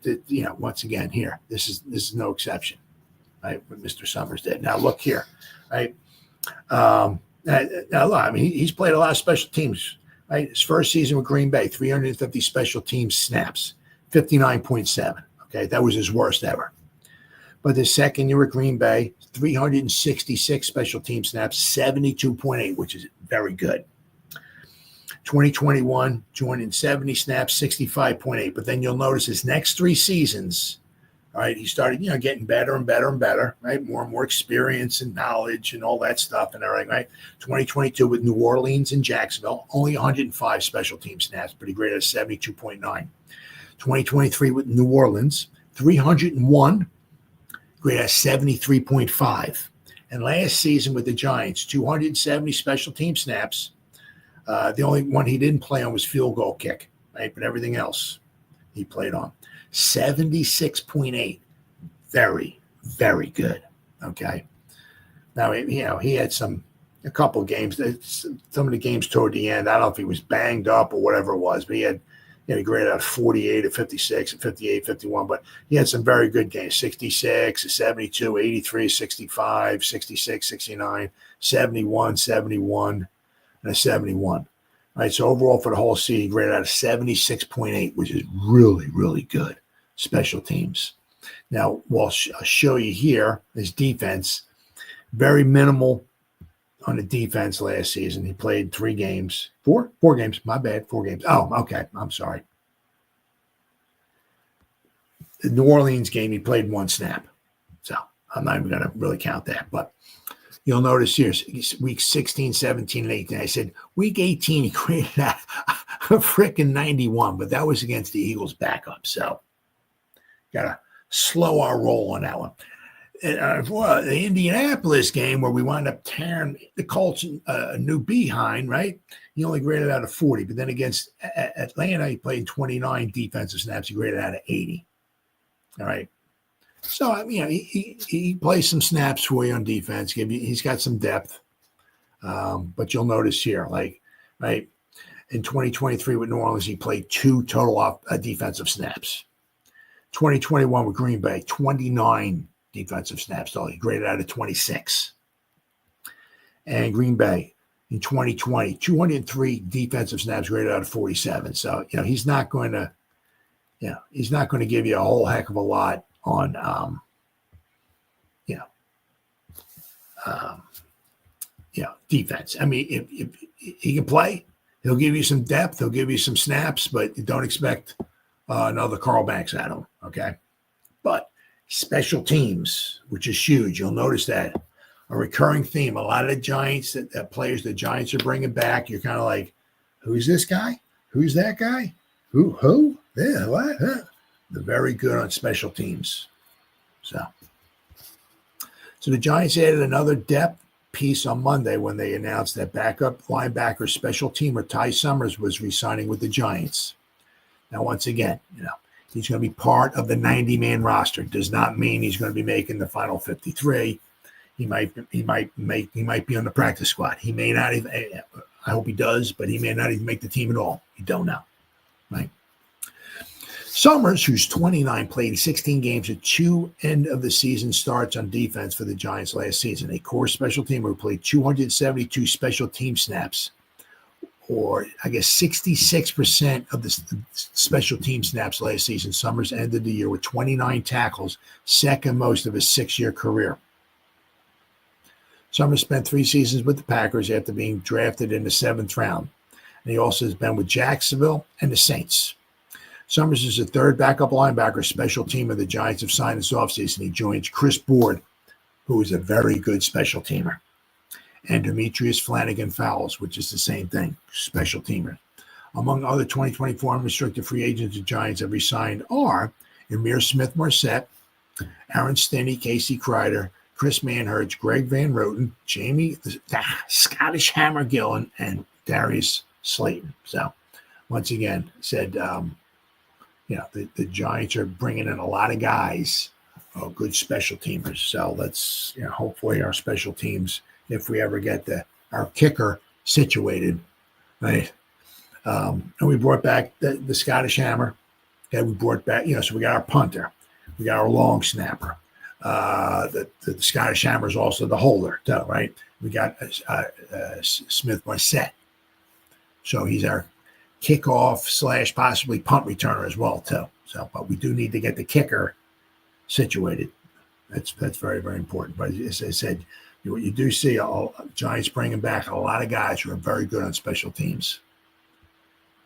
S2: once again, here, this is no exception, right? What Mr. Summers did. Now look here, right? Now look, I mean, he's played a lot of special teams, right? His first season with Green Bay, 350 special teams snaps, 59.7. Okay, that was his worst ever. But the second year at Green Bay, 366 special team snaps, 72.8, which is very good. 2021, 270 snaps, 65.8. But then you'll notice his next 3 seasons, all right, he started, getting better and better and better, right? More and more experience and knowledge and all that stuff and everything, right? 2022 with New Orleans and Jacksonville, only 105 special team snaps, but he graded at 72.9. 2023 with New Orleans, 301, graded at 73.5. And last season with the Giants, 270 special team snaps. The only one he didn't play on was field goal kick, right? But everything else he played on. 76.8. Very, very good. Okay. Now, he had a couple games. Some of the games toward the end, I don't know if he was banged up or whatever it was, but he had, he graded out 48 at 56 at 58, 51, but he had some very good games, 66, 72, 83, 65, 66, 69, 71, 71, and a 71. All right, so overall for the whole season, he graded out a 76.8, which is really, really good. Special teams. Now, I'll show you here his defense. Very minimal on the defense last season. He played 3 games. 4 games. My bad. 4 games. Oh, okay. I'm sorry. The New Orleans game, he played 1 snap. So I'm not even going to really count that. But you'll notice here, week 16, 17, and 18. I said week 18, he graded out a freaking 91, but that was against the Eagles backup. So got to slow our roll on that one. The Indianapolis game where we wound up tearing the Colts a new behind, right? He only graded out a 40, but then against Atlanta, he played 29 defensive snaps. He graded out of 80. All right. So I mean, he plays some snaps for you on defense. He's got some depth. But you'll notice here, like right in 2023 with New Orleans, he played 2 total defensive snaps. 2021 with Green Bay, 29 defensive snaps. So he graded out of 26. And Green Bay in 2020, 203 defensive snaps graded out of 47. So he's not going to, he's not going to give you a whole heck of a lot on, defense. I mean, if he can play, he'll give you some depth, he'll give you some snaps, but don't expect another Carl Banks at him. Okay, but special teams, which is huge, you'll notice that a recurring theme. A lot of the Giants that players the Giants are bringing back, you're kind of like, who's this guy? Who's that guy? Who? Yeah, what? Huh? They're very good on special teams. So the Giants added another depth piece on Monday when they announced that backup linebacker special teamer Ty Summers was re-signing with the Giants. Now, once again, he's going to be part of the 90-man roster. Does not mean he's going to be making the final 53. He might be on the practice squad. He may not even. I hope he does, but he may not even make the team at all. You don't know, right? Summers, who's 29, played 16 games at 2 end-of-the-season starts on defense for the Giants last season. A core special teamer who played 272 special team snaps, or I guess 66% of the special team snaps last season. Summers ended the year with 29 tackles, second most of his 6-year career. Summers spent 3 seasons with the Packers after being drafted in the 7th round. And he also has been with Jacksonville and the Saints. Summers is the 3rd backup linebacker special teamer the Giants have signed this offseason. He joins Chris Board, who is a very good special teamer, and Demetrius Flanagan-Fowles, which is the same thing, special teamer. Among other 2024 unrestricted free agents the Giants have re-signed are Emir Smith-Marset, Aaron Stinney, Casey Kreider, Chris Manhertz, Greg Van Roten, Jamie the Scottish Hammer Gillen, and Darius Slayton. So, once again, said, the Giants are bringing in a lot of guys, good special teamers. So let's, hopefully our special teams, if we ever get our kicker situated, right? And we brought back the Scottish Hammer. Okay, we brought back, so we got our punter, we got our long snapper. The Scottish Hammer is also the holder, too, right? We got Smith-Marset. So he's our kickoff / possibly punt returner as well, too. So, but we do need to get the kicker situated. That's very, very important. But as I said, you do see Giants bringing back a lot of guys who are very good on special teams.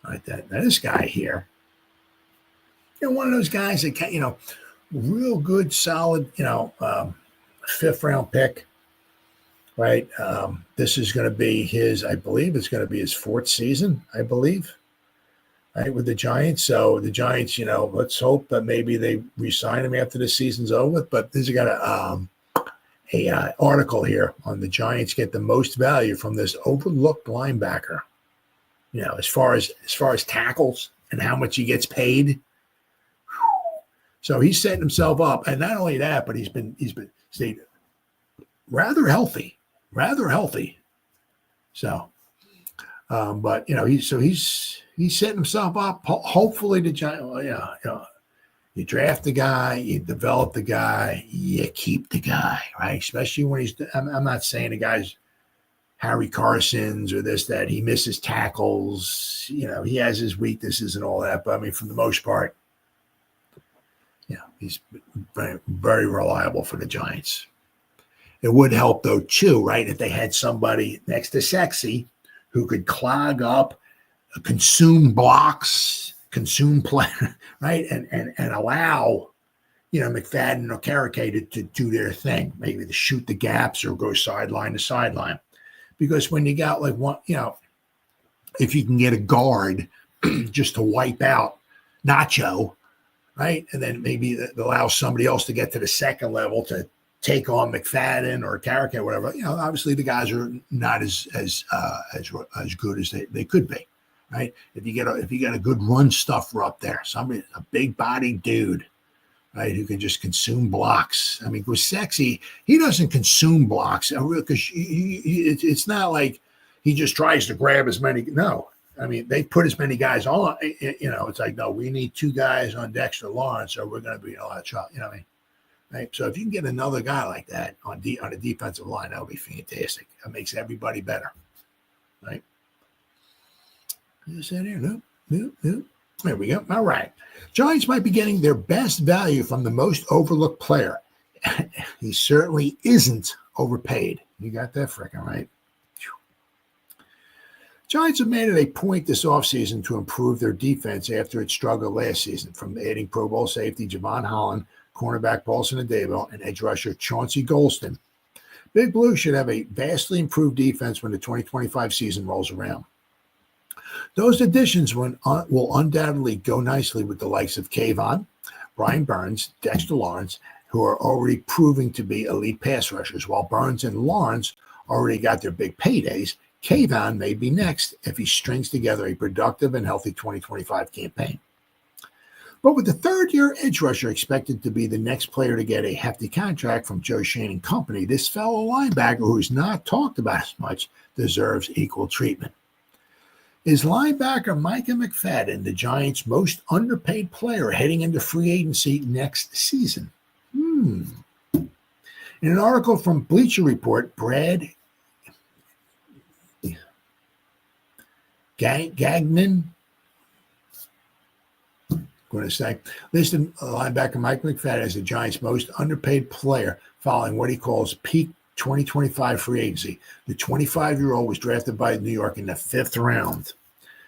S2: All right, now this guy here, one of those guys that real good, solid, 5th round pick, right? This is going to be I believe it's going to be his 4th season, I believe, right, with the Giants. So the Giants, let's hope that maybe they re-sign him after the season's over. But this has got a article here on the Giants get the most value from this overlooked linebacker. As far as tackles and how much he gets paid. So he's setting himself up, and not only that, but he's been stayed rather healthy. So, but he's setting himself up. Hopefully, the Giants. You draft the guy, you develop the guy, you keep the guy, right? Especially when I'm not saying the guy's Harry Carson's or that he misses tackles. He has his weaknesses and all that, but I mean, for the most part. He's very, very reliable for the Giants. It would help, though, too, right, if they had somebody next to Sexy who could clog up, consume blocks, consume play, right, and allow, McFadden or Carrick to do their thing, maybe to shoot the gaps or go sideline to sideline. Because when you got if you can get a guard just to wipe out Nacho, right? And then maybe allow somebody else to get to the second level to take on McFadden or Carrick or whatever. Obviously the guys are not as good as they could be, right? If you get a good run stuffer up there, somebody, a big body dude, right? Who can just consume blocks. I mean, Sexy, he doesn't consume blocks because it's not like he just tries to grab as many. No, I mean, they put as many guys on. It's like, no, we need 2 guys on Dexter Lawrence, or we're going to be in a lot of trouble. You know what I mean? Right? So if you can get another guy like that on a defensive line, that would be fantastic. It makes everybody better, right? Is that here? No. There we go. All right. Giants might be getting their best value from the most overlooked player. He certainly isn't overpaid. You got that freaking right. Giants have made it a point this offseason to improve their defense after it struggled last season, from adding Pro Bowl safety Javon Holland, cornerback Bran Daboll, and edge rusher Chauncey Golston. Big Blue should have a vastly improved defense when the 2025 season rolls around. Those additions will undoubtedly go nicely with the likes of Kayvon, Brian Burns, Dexter Lawrence, who are already proving to be elite pass rushers. While Burns and Lawrence already got their big paydays, Kayvon may be next if he strings together a productive and healthy 2025 campaign. But with the third-year edge rusher expected to be the next player to get a hefty contract from Joe Schoen and company, this fellow linebacker, who's not talked about as much, deserves equal treatment. Is linebacker Micah McFadden the Giants' most underpaid player heading into free agency next season? In an article from Bleacher Report, Brad Gagnon, listed linebacker Mike McFadden as the Giants' most underpaid player following what he calls peak 2025 free agency. The 25-year-old was drafted by New York in the 5th round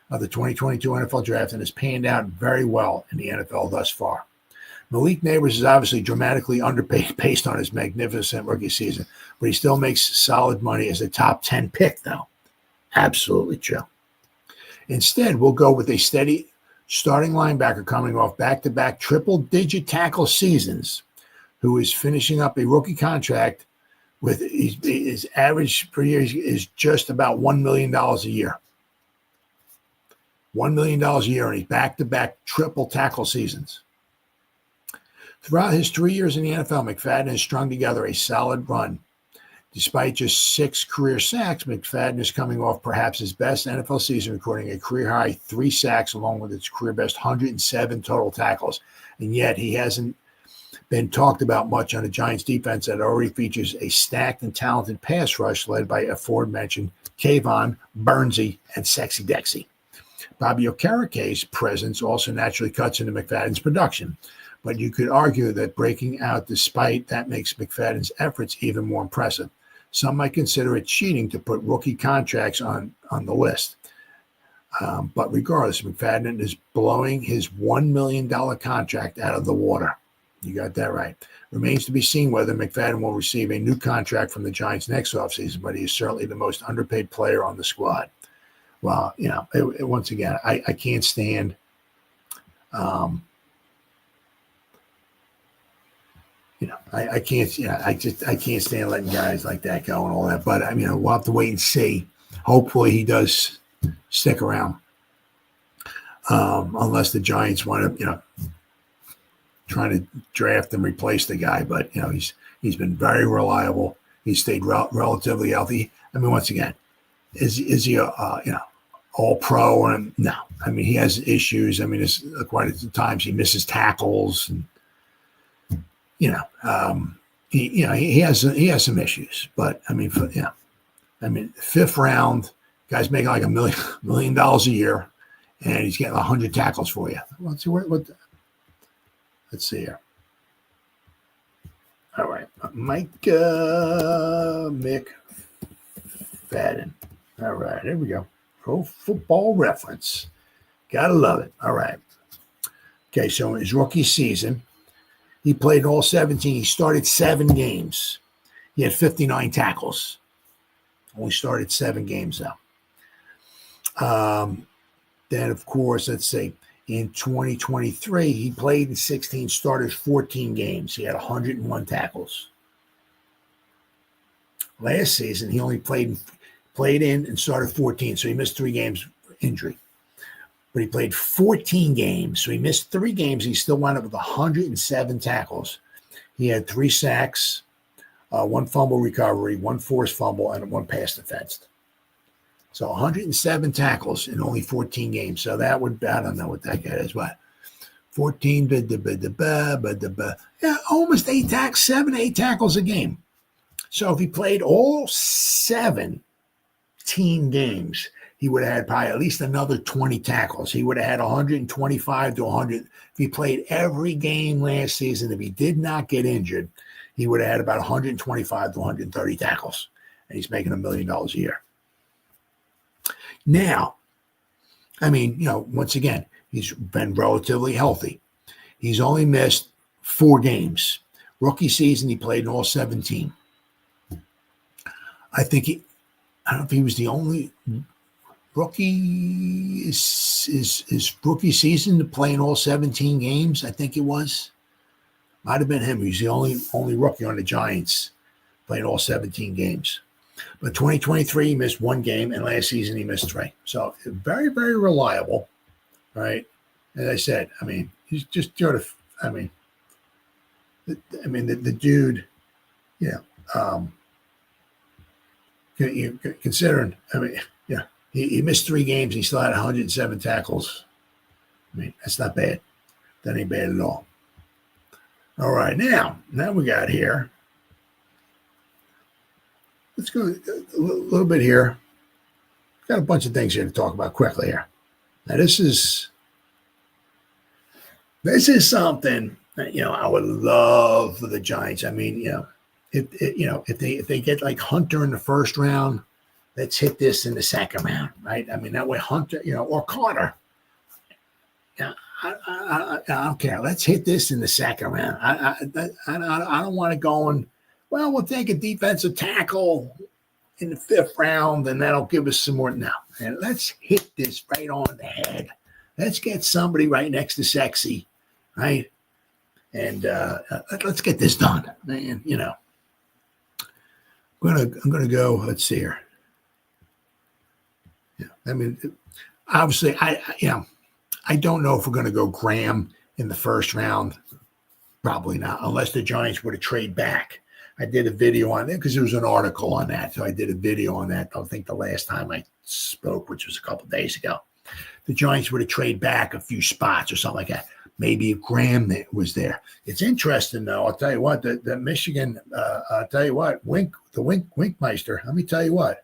S2: of the 2022 NFL draft and has panned out very well in the NFL thus far. Malik Neighbors is obviously dramatically underpaid based on his magnificent rookie season, but he still makes solid money as a top 10 pick, though. Absolutely true. Instead, we'll go with a steady starting linebacker coming off back-to-back triple-digit tackle seasons, who is finishing up a rookie contract with his average per year is just about $1 million a year. $1 million a year, and he's back-to-back triple tackle seasons. Throughout his 3 years in the NFL, McFadden has strung together a solid run. Despite just 6 career sacks, McFadden is coming off perhaps his best NFL season, recording a career-high 3 sacks along with its career-best 107 total tackles. And yet he hasn't been talked about much on the Giants' defense that already features a stacked and talented pass rush led by aforementioned Kayvon, Burnsy, and Sexy Dexy. Bobby Okereke's presence also naturally cuts into McFadden's production, but you could argue that breaking out despite that makes McFadden's efforts even more impressive. Some might consider it cheating to put rookie contracts on the list. But regardless, McFadden is blowing his $1 million contract out of the water. You got that right. Remains to be seen whether McFadden will receive a new contract from the Giants next offseason, but he is certainly the most underpaid player on the squad. Well, once again, I can't stand I can't stand letting guys like that go and all that. But I mean, we'll have to wait and see. Hopefully, he does stick around, unless the Giants want to, trying to draft and replace the guy. But he's been very reliable. He stayed relatively healthy. I mean, once again, is he all pro? And no, I mean, he has issues. I mean, it's quite a times he misses tackles and. He has some issues, but I mean, 5th round, guy's making like $1 million a year, and he's getting 100 tackles for you. Let's see here. All right, Micah McFadden. All right, here we go. Pro Football Reference. Gotta love it. All right. Okay, so in his rookie season. He played all 17. He started 7 games. He had 59 tackles. Only started 7 games, though. Then, of course, let's see. In 2023, he played in 16, started 14 games. He had 101 tackles. Last season, he only played in and started 14, so he missed 3 games for injury. but he played 14 games. So he missed 3 games. He still wound up with 107 tackles. He had 3 sacks, 1 fumble recovery, 1 forced fumble, and 1 pass defense. So 107 tackles in only 14 games. So that would, I don't know what that guy is, what? 14, yeah, almost 8 tackles, 7, 8 tackles a game. So if he played all 17 games, he would have had probably at least another 20 tackles. He would have had 125 to 100. If he played every game last season, if he did not get injured, he would have had about 125 to 130 tackles. And he's making $1 million a year. Now, I mean, once again, he's been relatively healthy. He's only missed 4 games. Rookie season, he played in all 17. I don't know if he was the only rookie, his rookie season to play in all 17 games. I think it was. Might have been him. He was the only rookie on the Giants playing all 17 games. But 2023, he missed 1 game, and last season he missed 3. So very, very reliable, right? As I said, I mean, he's just sort of, the dude, considering, he missed 3 games. He still had 107 tackles. I mean, that's not bad. That ain't bad at all. All right, now we got here. Let's go a little bit here. Got a bunch of things here to talk about quickly here. Now, this is something that, I would love for the Giants. I mean, if they get like Hunter in the first round, let's hit this in the second round, right? I mean, that way Hunter, or Carter. Yeah, I don't care. Let's hit this in the second round. I don't want to go and, well, we'll take a defensive tackle in the 5th round, and that'll give us some more. No, and let's hit this right on the head. Let's get somebody right next to Sexy, right? And let's get this done, man. I'm gonna go. Let's see here. Yeah, I mean, obviously, I don't know if we're gonna go Graham in the first round. Probably not, unless the Giants were to trade back. I did a video on it because there was an article on that. So I did a video on that. I think the last time I spoke, which was a couple of days ago, the Giants were to trade back a few spots or something like that. Maybe if Graham was there. It's interesting, though. I'll tell you what, the Michigan, I'll tell you what, Winkmeister, let me tell you what.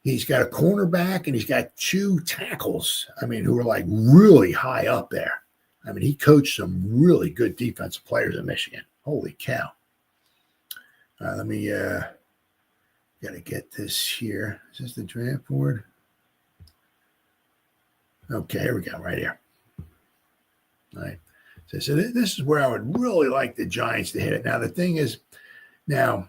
S2: He's got a cornerback and he's got 2 tackles, who are like really high up there. He coached some really good defensive players in Michigan. Holy cow. Let me, got to get this here. Is this the draft board? Okay, here we go, right here. All right. So this is where I would really like the Giants to hit it. Now, the thing is, the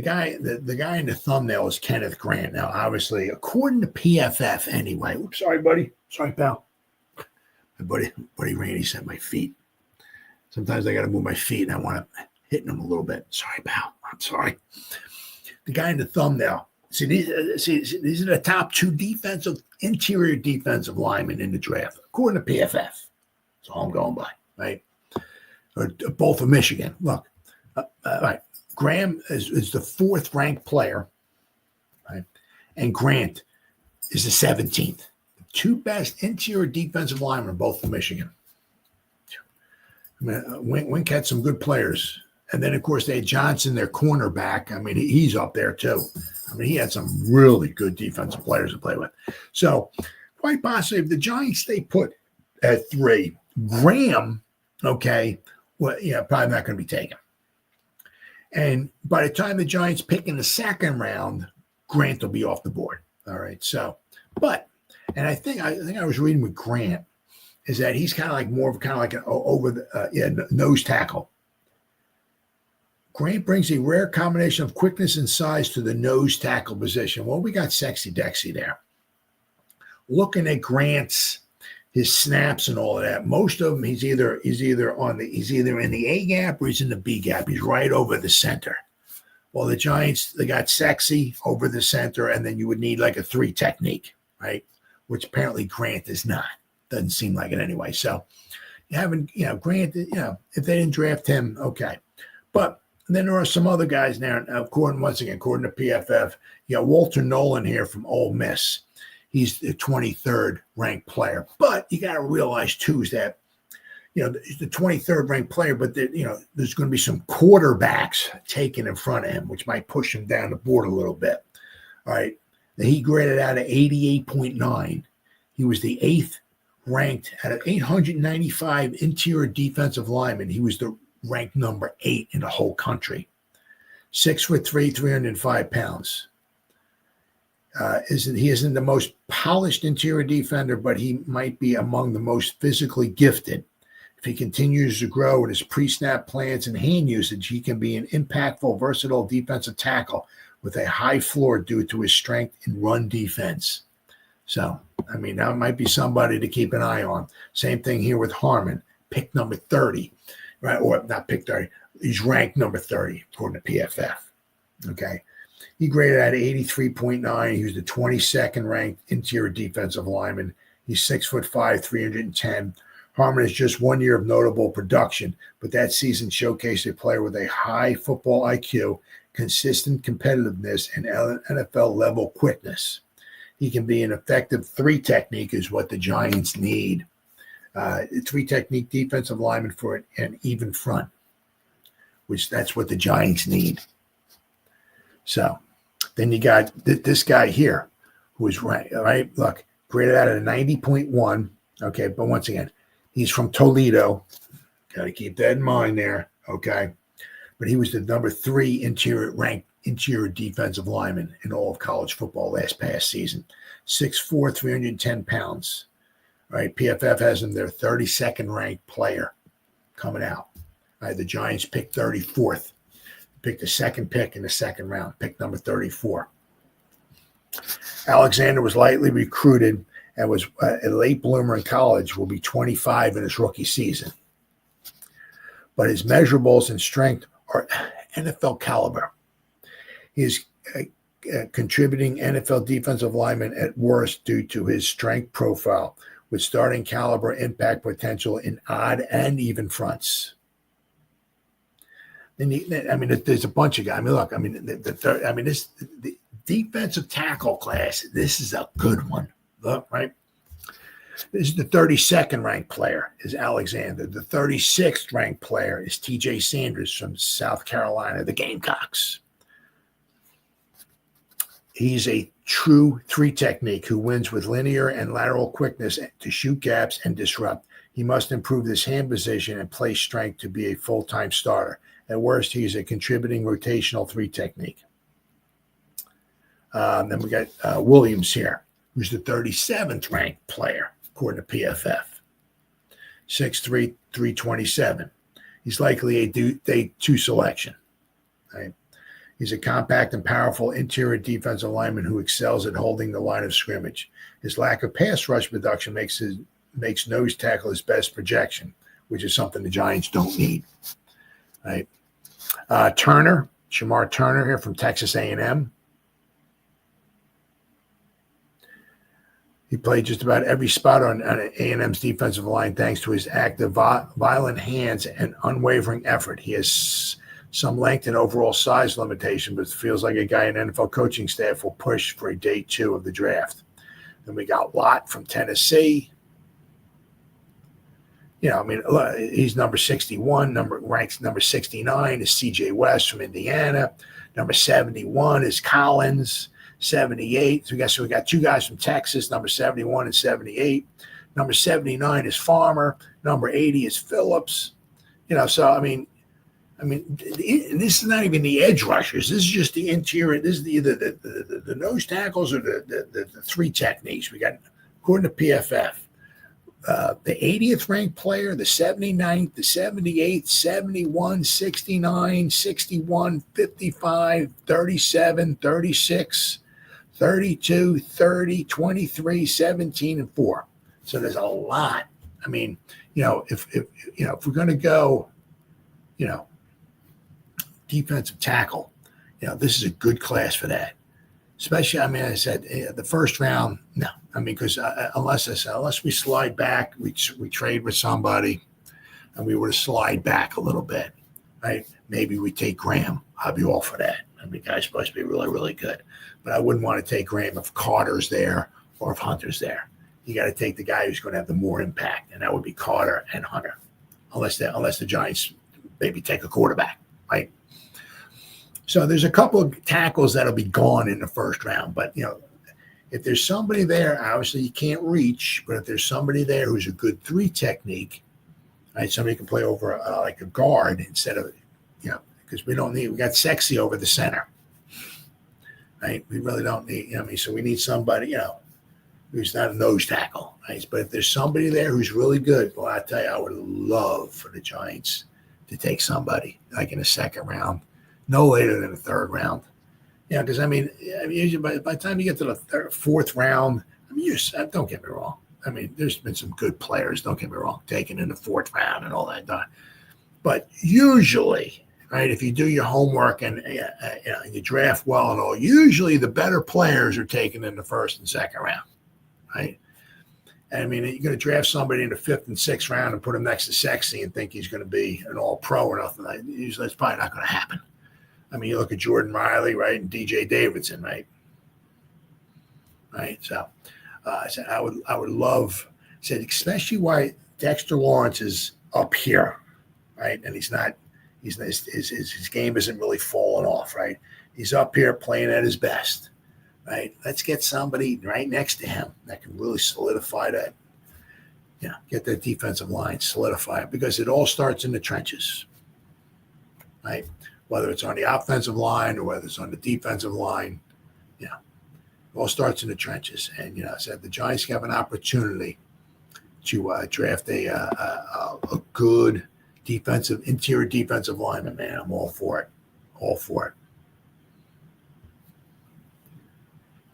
S2: guy in the thumbnail is Kenneth Grant. Now, obviously, according to PFF anyway. Oops, sorry, buddy. Sorry, pal. My buddy Randy said my feet. Sometimes I got to move my feet and I want to hit them a little bit. Sorry, pal. I'm sorry. The guy in the thumbnail. See, these are the top 2 interior defensive linemen in the draft, according to PFF. That's all I'm going by, right? Or both of Michigan. Look, right. Graham is the 4th ranked player, right? And Grant is the 17th. The 2 best interior defensive linemen, both from Michigan. Wink had some good players. And then, of course, they had Johnson, their cornerback. He's up there, too. He had some really good defensive players to play with. So, quite possibly, if the Giants stay put at 3, Graham, probably not going to be taken. And by the time the Giants pick in the 2nd round, Grant will be off the board. All right. So, and I think I was reading with Grant, is that he's kind of like an over the nose tackle. Grant brings a rare combination of quickness and size to the nose tackle position. Well, we got Sexy Dexy there. Looking at his snaps and all of that, most of them he's either in the A gap or he's in the B gap. He's right over the center. Well, the Giants, they got Sexy over the center, and then you would need like a 3 technique, right? which apparently Grant is not. Doesn't seem like it anyway. So you haven't, Grant, if they didn't draft him, okay. But then there are some other guys now, according to PFF, Walter Nolan here from Ole Miss. He's the 23rd ranked player. But you got to realize, too, is that, the 23rd ranked player, but, there's going to be some quarterbacks taken in front of him, which might push him down the board a little bit. All right. He graded out at 88.9. He was the 8th ranked out of 895 interior defensive linemen. He was the ranked number 8 in the whole country. 6'3", 305 pounds. He isn't the most polished interior defender, but he might be among the most physically gifted. If he continues to grow in his pre-snap plans and hand usage, he can be an impactful, versatile defensive tackle with a high floor due to his strength in run defense. So, that might be somebody to keep an eye on. Same thing here with Harmon, pick number 30, right? Or not pick 30. He's ranked number 30 according to PFF. Okay. He graded at 83.9. He was the 22nd ranked interior defensive lineman. He's 6'5", 310. Harmon has just 1 year of notable production, but that season showcased a player with a high football IQ, consistent competitiveness, and NFL-level quickness. He can be an effective 3 technique is what the Giants need. 3 technique defensive lineman for an even front, which that's what the Giants need. So then you got this guy here who is ranked, right? Look, graded out at a 90.1. Okay, but once again, he's from Toledo. Got to keep that in mind there. Okay. But he was the number 3 ranked interior defensive lineman in all of college football past season. 6'4", 310 pounds. All right. PFF has him their 32nd ranked player coming out. All right. The Giants picked 34th. Picked the second pick in the second round. Pick number 34. Alexander was lightly recruited and was a late bloomer in college, will be 25 in his rookie season. But his measurables and strength are NFL caliber. He is a contributing NFL defensive lineman at worst due to his strength profile, with starting caliber impact potential in odd and even fronts. And there's a bunch of guys. Look, the defensive tackle class, this is a good one. Look, right? This is the 32nd ranked player is Alexander. The 36th ranked player is TJ Sanders from South Carolina, the Gamecocks. He's a true 3 technique who wins with linear and lateral quickness to shoot gaps and disrupt. He must improve his hand position and play strength to be a full-time starter. At worst, he's a contributing rotational 3 technique. Then we got Williams here, who's the 37th ranked player, according to PFF. 6'3", 327. He's likely a day 2 selection. Right? He's a compact and powerful interior defensive lineman who excels at holding the line of scrimmage. His lack of pass rush production makes nose tackle his best projection, which is something the Giants don't need. Right? Shamar Turner here from Texas A&M. He played just about every spot on A&M's defensive line thanks to his active, violent hands and unwavering effort. He has some length and overall size limitation, but feels like a guy an NFL coaching staff will push for a day 2 of the draft. Then we got Lott from Tennessee. He's number 61, ranks number 69 is CJ West from Indiana. Number 71 is Collins. 78. So we got 2 guys from Texas, number 71 and 78. Number 79 is Farmer. Number 80 is Phillips. This is not even the edge rushers. This is just the interior. This is either the nose tackles or the 3 techniques. We got, according to PFF, the 80th ranked player, the 79th, the 78th, 71, 69, 61, 55, 37, 36, 32, 30, 23, 17, and 4. So there's a lot. If we're going to go, defensive tackle, this is a good class for that. Especially, I mean, I said the first round, no. I mean, because unless we slide back, we trade with somebody, and we were to slide back a little bit, right? Maybe we take Graham. I'd be all for that. I mean, guy's supposed to be really, really good, but I wouldn't want to take Graham if Carter's there or if Hunter's there. You got to take the guy who's going to have the more impact, and that would be Carter and Hunter, unless the Giants maybe take a quarterback, right? So there's a couple of tackles that'll be gone in the first round, but if there's somebody there, obviously you can't reach, but if there's somebody there who's a good 3 technique, right? Somebody can play over like a guard instead of, because we got sexy over the center, right? We really don't need, so we need somebody, who's not a nose tackle, right? But if there's somebody there who's really good, well, I tell you, I would love for the Giants to take somebody like in the second round, no later than the third round. Because usually by the time you get to the fourth round, don't get me wrong. I mean, there's been some good players, don't get me wrong, taken in the fourth round and all that done. But usually, right, if you do your homework and you draft well and all, usually the better players are taken in the first and second round, right? I mean, you're going to draft somebody in the fifth and sixth round and put him next to Sexy and think he's going to be an all-pro or nothing. Usually that's probably not going to happen. I mean, you look at Jordan Riley, right, and DJ Davidson, right? Right. So I would love, especially why Dexter Lawrence is up here, right? And his game isn't really falling off, right? He's up here playing at his best, right? Let's get somebody right next to him that can really solidify that, get that defensive line, solidify it, because it all starts in the trenches, right? Whether it's on the offensive line or whether it's on the defensive line, it all starts in the trenches. And, I said the Giants have an opportunity to draft a good interior defensive lineman, man. I'm all for it. All for it.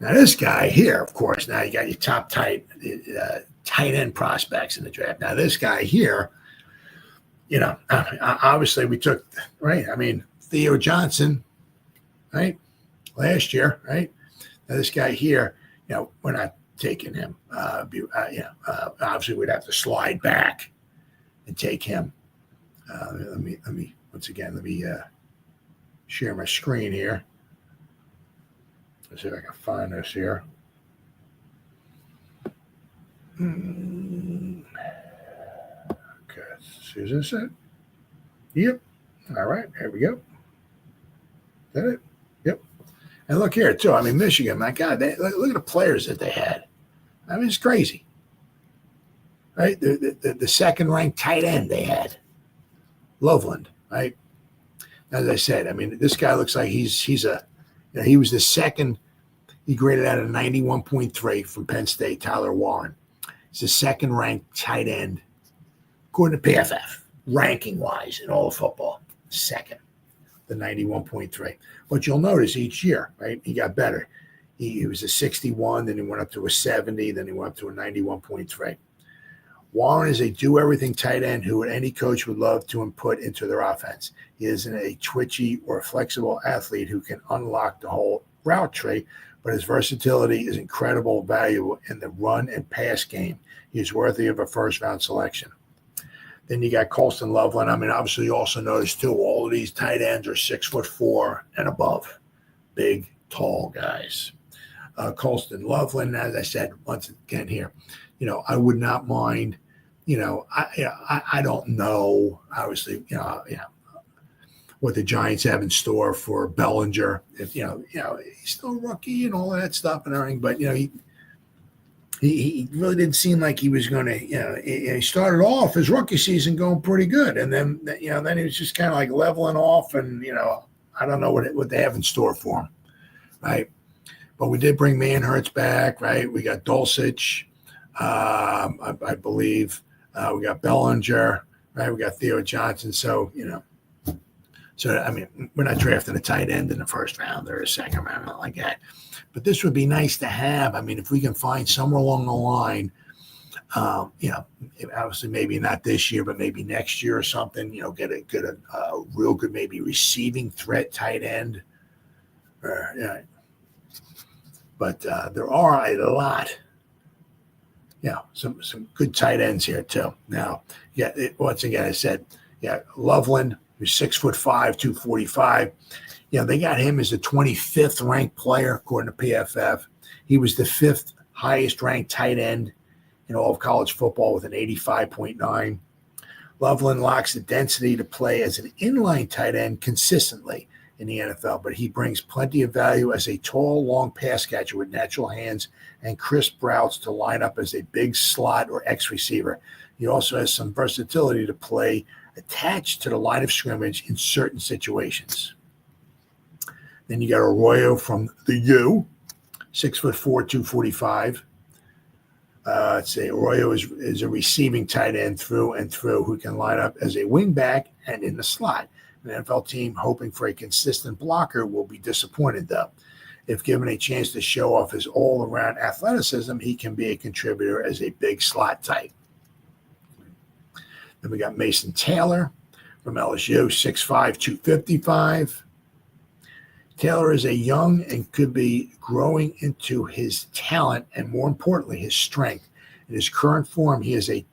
S2: Now, this guy here, of course, now you got your top tight end prospects in the draft. Now, this guy here, obviously we took, right? I mean, Theo Johnson, right? Last year, right? Now this guy here, we're not taking him. Obviously we'd have to slide back and take him. Let me share my screen here. Let's see if I can find this here. Okay, see, is this it? Yep. All right, there we go. Is that it? Yep. And look here, too. I mean, Michigan, my God, look at the players that they had. I mean, it's crazy. Right? The second-ranked tight end they had, Loveland, right? As I said, I mean, this guy looks like he was the second. He graded out a 91.3 from Penn State, Tyler Warren. He's the second-ranked tight end, according to PFF, ranking-wise in all of football. Second, the 91.3. But you'll notice each year, right, he got better. He was a 61, then he went up to a 70, then he went up to a 91.3. Warren is a do-everything tight end who any coach would love to put into their offense. He isn't a twitchy or flexible athlete who can unlock the whole route tree, but his versatility is incredible value in the run and pass game. He is worthy of a first-round selection. Then you got Colston Loveland. I mean, obviously you also notice, too, all of these tight ends are 6'4" and above. Big, tall guys. Colston Loveland, as I said, once again here, I would not mind, I don't know, obviously, what the Giants have in store for Bellinger. If, he's still a rookie and all that stuff and everything, but, he really didn't seem like he was going to, he started off his rookie season going pretty good. And then, then he was just kind of like leveling off and, I don't know what they have in store for him. Right. But we did bring Manhurts back, right? We got Dulcich, I believe. We got Bellinger, right? We got Theo Johnson. So, I mean, we're not drafting a tight end in the first round or a second round, not like that. But this would be nice to have. I mean, if we can find somewhere along the line, obviously maybe not this year, but maybe next year or something, get a real good maybe receiving threat tight end. But there are a lot, some good tight ends here too. Now, once again, I said, Loveland, who's 6'5", 245. They got him as the 25th ranked player according to PFF. He was the 5th highest ranked tight end in all of college football with an 85.9. Loveland lacks the density to play as an inline tight end consistently in the NFL, but he brings plenty of value as a tall, long pass catcher with natural hands and crisp routes to line up as a big slot or X receiver. He also has some versatility to play attached to the line of scrimmage in certain situations. Then you got Arroyo from the U, 6'4", 245. Let's say Arroyo is a receiving tight end through and through who can line up as a wingback and in the slot. An NFL team hoping for a consistent blocker will be disappointed, though. If given a chance to show off his all-around athleticism, he can be a contributor as a big slot type. Then we got Mason Taylor from LSU, 6'5", 255. Taylor is a young and could be growing into his talent and, more importantly, his strength. In his current form, he is a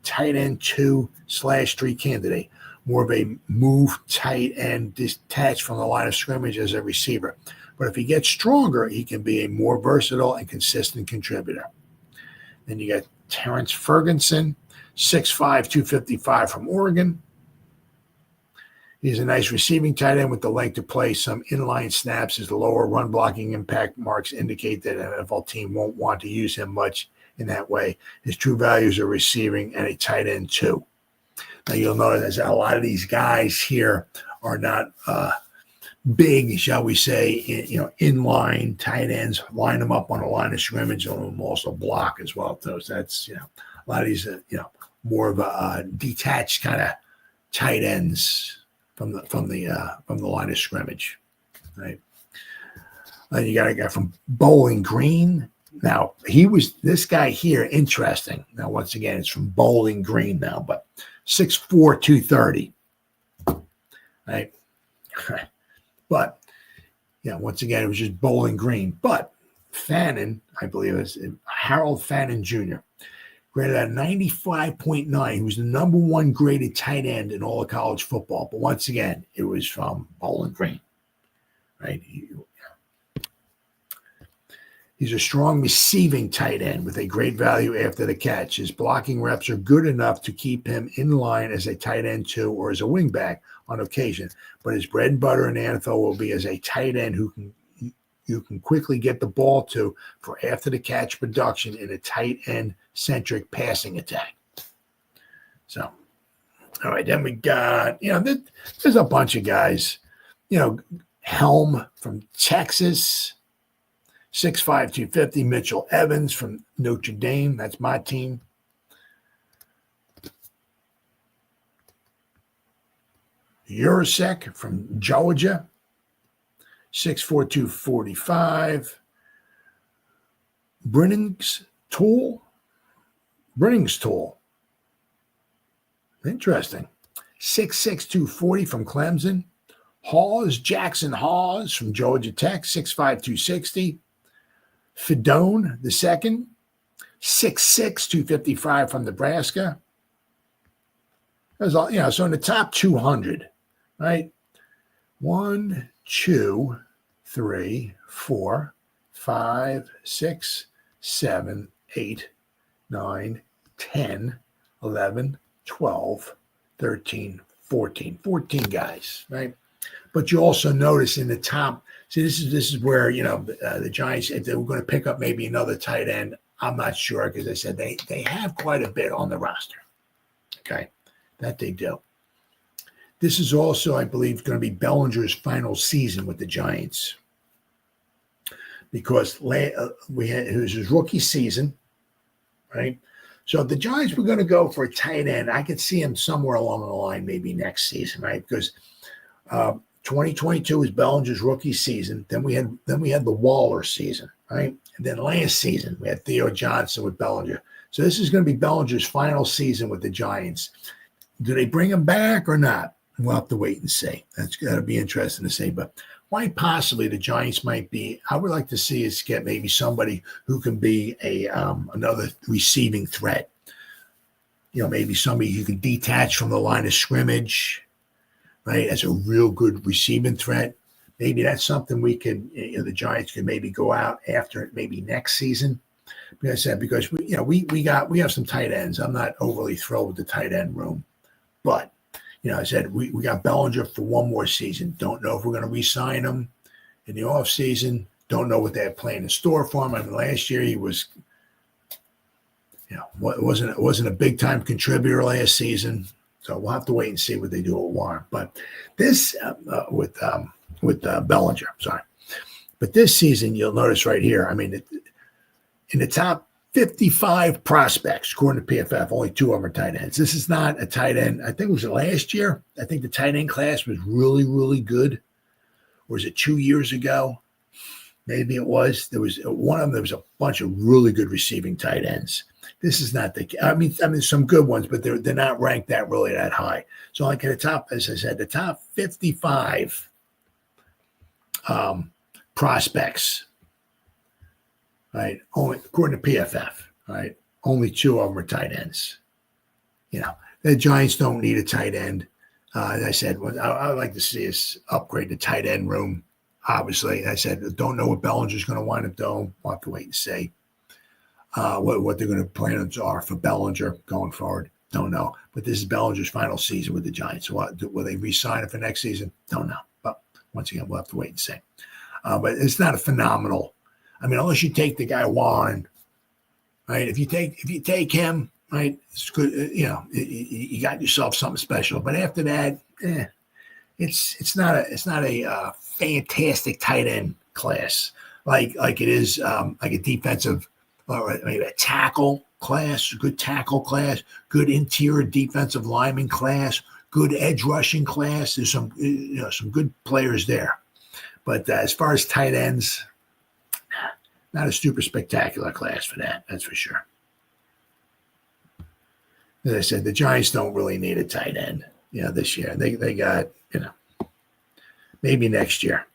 S2: tight end 2/3 candidate, more of a move tight end detached from the line of scrimmage as a receiver. But if he gets stronger, he can be a more versatile and consistent contributor. Then you got Terrence Ferguson, 6'5", 255 from Oregon. He's a nice receiving tight end with the length to play some inline snaps as the lower run blocking impact marks indicate that an NFL team won't want to use him much in that way. His true values are receiving and a tight end too. Now you'll notice that a lot of these guys here are not big, shall we say, inline tight ends. Line them up on a line of scrimmage and them also block as well too. So that's a lot of these more of a detached kind of tight ends from the line of scrimmage, right? Then you got a guy from Bowling Green. Now this guy here, interesting. Now once again, it's from Bowling Green now, but 6'4", 230, right? But once again, it was just Bowling Green. But Fannin, I believe it's Harold Fannin Jr., graded at 95.9. He was the number 1 graded tight end in all of college football. But once again, it was from Bowling Green, right? He's a strong receiving tight end with a great value after the catch. His blocking reps are good enough to keep him in line as a tight end 2 or as a wingback on occasion. But his bread and butter in the NFL will be as a tight end who you can quickly get the ball to for after the catch production in a tight end centric passing attack. So, all right, then we got, there's a bunch of guys, Helm from Texas, 6'5", 250, Mitchell Evans from Notre Dame. That's my team. Urasek from Georgia, 6'4", 245. Brenningstool. Interesting. 6'6", 240 from Clemson. Jackson Hawes from Georgia Tech, 6'5", 260. Fidone the second, 6'6", 255 from Nebraska. So in the top 200, right? 1, 2, 3, 4, 5, 6, 7, 8, 9, 10, 11, 12, 13, 14. 14 guys, right? But you also notice in the top, see, this is where, the Giants, if they were going to pick up maybe another tight end, I'm not sure, because I said they have quite a bit on the roster. Okay, that they do. This is also, I believe, going to be Bellinger's final season with the Giants, because it was his rookie season, right? So if the Giants were going to go for a tight end, I could see him somewhere along the line, maybe next season, right? Because 2022 was Bellinger's rookie season. Then we had the Waller season, right? And then last season we had Theo Johnson with Bellinger. So this is going to be Bellinger's final season with the Giants. Do they bring him back or not? We'll have to wait and see. That's going to be interesting to see. But why possibly the Giants might be. I would like to see us get maybe somebody who can be a another receiving threat. Maybe somebody who can detach from the line of scrimmage, right, as a real good receiving threat. Maybe that's something we could, the Giants could maybe go out after maybe next season. Like I said, because we have some tight ends. I'm not overly thrilled with the tight end room, but I said we got Bellinger for one more season. Don't know if we're going to re-sign him in the offseason. Don't know what they have planned in store for him. I mean, last year he was, wasn't a big time contributor last season. So we'll have to wait and see what they do at Warren. But this with Bellinger, sorry. But this season, you'll notice right here, I mean, in the top 55 prospects, according to PFF, only 2 of them are tight ends. This is not a tight end. I think it was last year. I think the tight end class was really, really good. Or was it 2 years ago? Maybe it was. There was one of them. There was a bunch of really good receiving tight ends. This is not the. I mean, some good ones, but they're not ranked that high. So, like at the top, as I said, the top 55 prospects, right? Only according to PFF, right? Only 2 of them are tight ends. The Giants don't need a tight end. As I said, I would like to see us upgrade the tight end room. Obviously, I said, don't know what Bellinger's going to wind up doing. We'll have to wait and see what they're going to plans are for Bellinger going forward. Don't know. But this is Bellinger's final season with the Giants. Will they re-sign him for next season? Don't know. But once again, we'll have to wait and see. But it's not a phenomenal. I mean, unless you take the guy Warren, right? If you take him, right, it's good. You got yourself something special. But after that, it's not a fantastic tight end class like it is like a defensive or maybe a tackle class, good tackle class, good interior defensive lineman class, good edge rushing class. There's some some good players there. But as far as tight ends, not a super spectacular class for that. That's for sure. As I said, the Giants don't really need a tight end, this year. They got, maybe next year.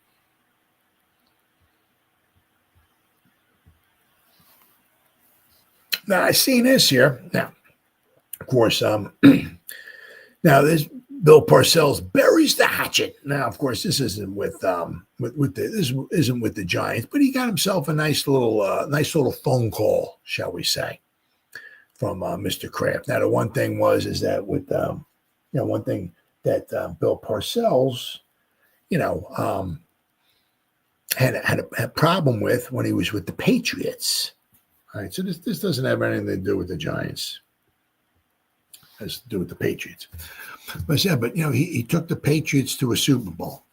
S2: Now, I've seen this here. Now, of course, now this Bill Parcells buries the hatchet. Now, of course, this isn't with the Giants, but he got himself a nice little phone call, shall we say, from Mr. Kraft. Now, the one thing is that with one thing that Bill Parcells, had a problem with when he was with the Patriots. All right, so this doesn't have anything to do with the Giants. It has to do with the Patriots. But he took the Patriots to a Super Bowl.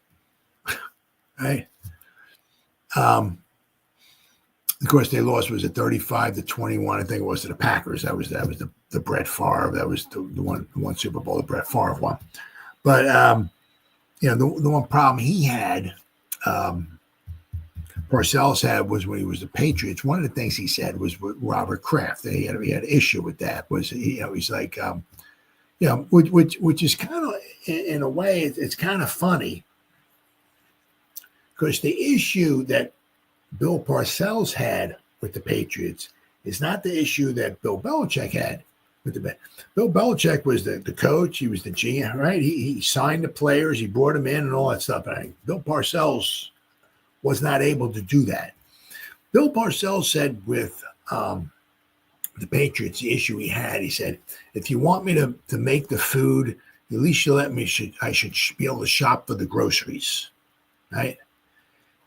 S2: Right? Of course, they lost. Was it 35-21? I think it was to the Packers. That was the Brett Favre. That was the one Super Bowl that Brett Favre won. But the one problem he had, Parcells had, was when he was the Patriots. One of the things he said was with Robert Kraft. He had an issue with that. Was he's like, which is kind of, in a way, it's kind of funny, because the issue that Bill Parcells had with the Patriots is not the issue that Bill Belichick had with the. Bill Belichick was the coach. He was the GM, right? He signed the players. He brought them in and all that stuff. And Bill Parcells was not able to do that. Bill Parcells said with the Patriots, the issue he had, he said, if you want me to make the food, at least you let me, I should be able to shop for the groceries, right?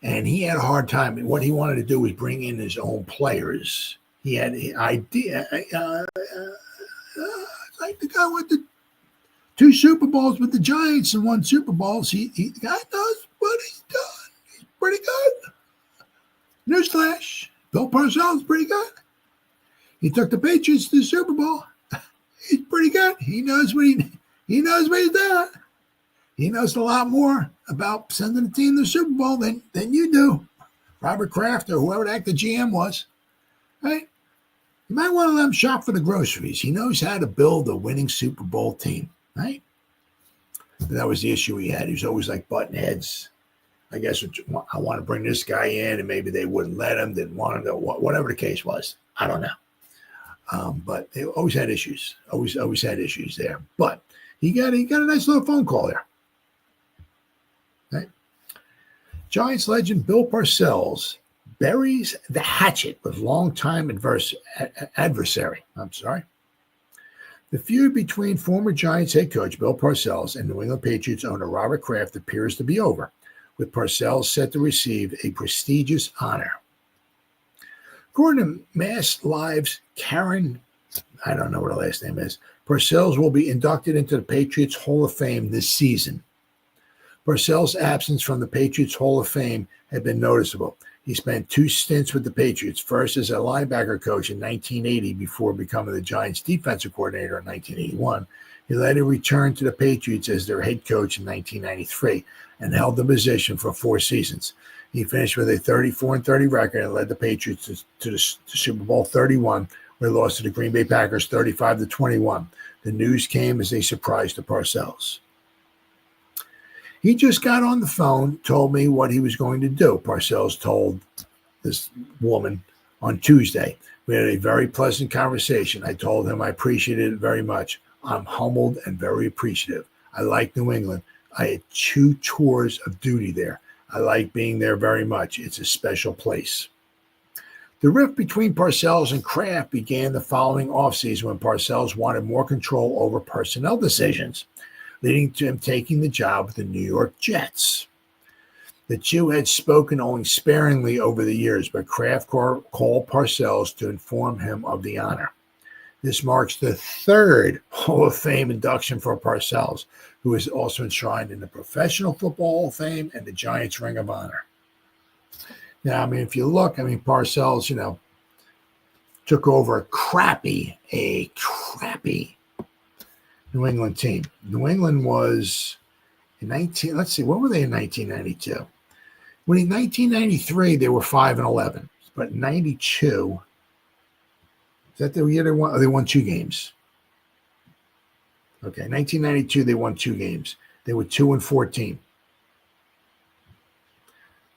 S2: And he had a hard time. What he wanted to do was bring in his own players. He had an idea, like the guy with the 2 Super Bowls with the Giants and 1 Super Bowl. The guy knows what he's done. He's pretty good. Newsflash, Bill Parcells is pretty good. He took the Patriots to the Super Bowl. He's pretty good. He knows what he knows what he's doing. He knows a lot more about sending the team to the Super Bowl than you do, Robert Kraft or whoever the heck the GM was, right? You might want to let him shop for the groceries. He knows how to build a winning Super Bowl team, right? But that was the issue he had. He was always like button heads I guess I want to bring this guy in, and maybe they wouldn't let him, didn't want him to, whatever the case was. I don't know. But they always had issues. Always had issues there. But he got a nice little phone call there. Right? Giants legend Bill Parcells buries the hatchet with longtime adversary. The feud between former Giants head coach Bill Parcells and New England Patriots owner Robert Kraft appears to be over, with Parcells set to receive a prestigious honor. According to Mass Live's Karen, I don't know what her last name is, Parcells will be inducted into the Patriots Hall of Fame this season. Parcells' absence from the Patriots Hall of Fame had been noticeable. He spent 2 stints with the Patriots, first as a linebacker coach in 1980 before becoming the Giants' defensive coordinator in 1981. He later returned to the Patriots as their head coach in 1993 and held the position for 4 seasons. He finished with a 34-30 record and led the Patriots to the Super Bowl 31, where they lost to the Green Bay Packers 35-21. The news came as a surprise to Parcells. He just got on the phone, told me what he was going to do, Parcells told this woman on Tuesday. We had a very pleasant conversation. I told him I appreciated it very much. I'm humbled and very appreciative. I like New England. I had 2 tours of duty there. I like being there very much. It's a special place. The rift between Parcells and Kraft began the following offseason when Parcells wanted more control over personnel decisions, leading to him taking the job with the New York Jets. The two had spoken only sparingly over the years, but Kraft called Parcells to inform him of the honor. This marks the 3rd Hall of Fame induction for Parcells, who is also enshrined in the Professional Football Hall of Fame and the Giants Ring of Honor. Now, I mean, if you look, Parcells, took over a crappy New England team. New England was in what were they in 1992? When in 1993 they were 5-11, but in 92, is that the year they won? Oh, they won 2 games. Okay, 1992 they won 2 games. They were 2-14.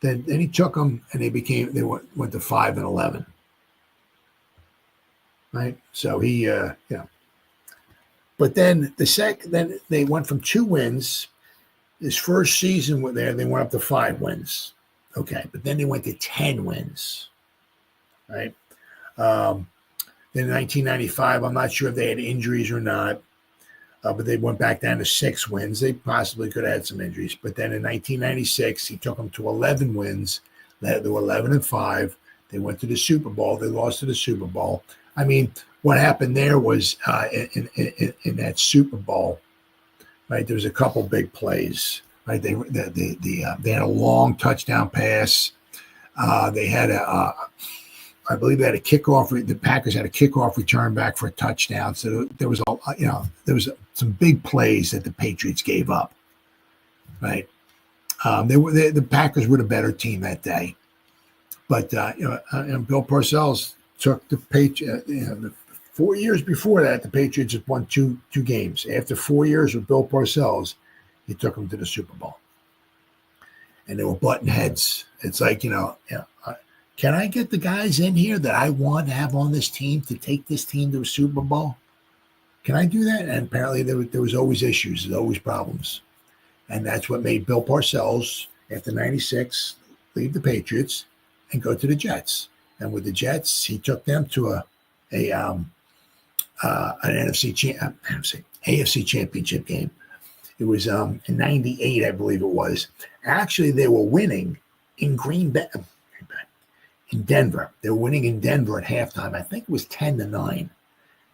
S2: Then he took them and they went to 5-11. Right? So he But then then they went from 2 wins. His first season there, they went up to 5 wins. Okay, but then they went to 10 wins. Right? Then in 1995, I'm not sure if they had injuries or not, but they went back down to 6 wins. They possibly could have had some injuries. But then in 1996, he took them to 11 wins. They were 11-5. They went to the Super Bowl. They lost to the Super Bowl. I mean, what happened there was in that Super Bowl, right? There was a couple big plays, right? They had a long touchdown pass. They had I believe they had a kickoff. The Packers had a kickoff return back for a touchdown. So there was some big plays that the Patriots gave up, right? The Packers were the better team that day, but Bill Parcells took the Patriots. 4 years before that, the Patriots had won two games. After 4 years with Bill Parcells, he took them to the Super Bowl, and they were butting heads. It's like can I get the guys in here that I want to have on this team to take this team to a Super Bowl? Can I do that? And apparently there was always issues, there's always problems. And that's what made Bill Parcells, after 96, leave the Patriots and go to the Jets. And with the Jets, he took them to an AFC championship game. It was in 98, I believe it was. Actually, they were winning in in Denver. They were winning in Denver at halftime. I think it was 10-9.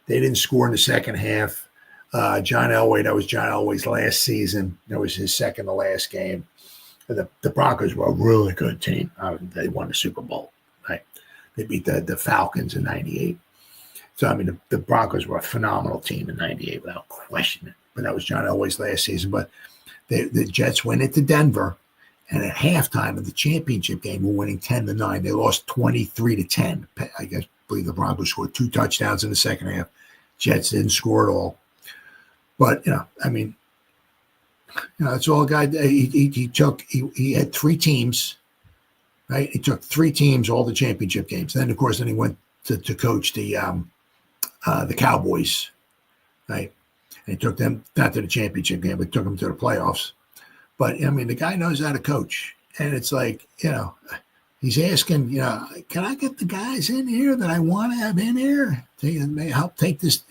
S2: They didn't score in the second half. John Elway, that was John Elway's last season. That was his second to last game. The Broncos were a really good team. They won the Super Bowl. Right? They beat the Falcons in 98. So, I mean, the Broncos were a phenomenal team in 98 without question. But that was John Elway's last season. But the Jets went into Denver, and at halftime of the championship game, we're winning 10-9. They lost 23-10. I believe the Broncos scored 2 touchdowns in the second half. Jets didn't score at all. But, I mean, That's all. Guy he had 3 teams, right? He took 3 teams, all the championship games. Then of course, he went to coach the Cowboys, right? And he took them not to the championship game, but took them to the playoffs. But I mean, the guy knows how to coach, and it's like he's asking, can I get the guys in here that I want to have in here to help take this?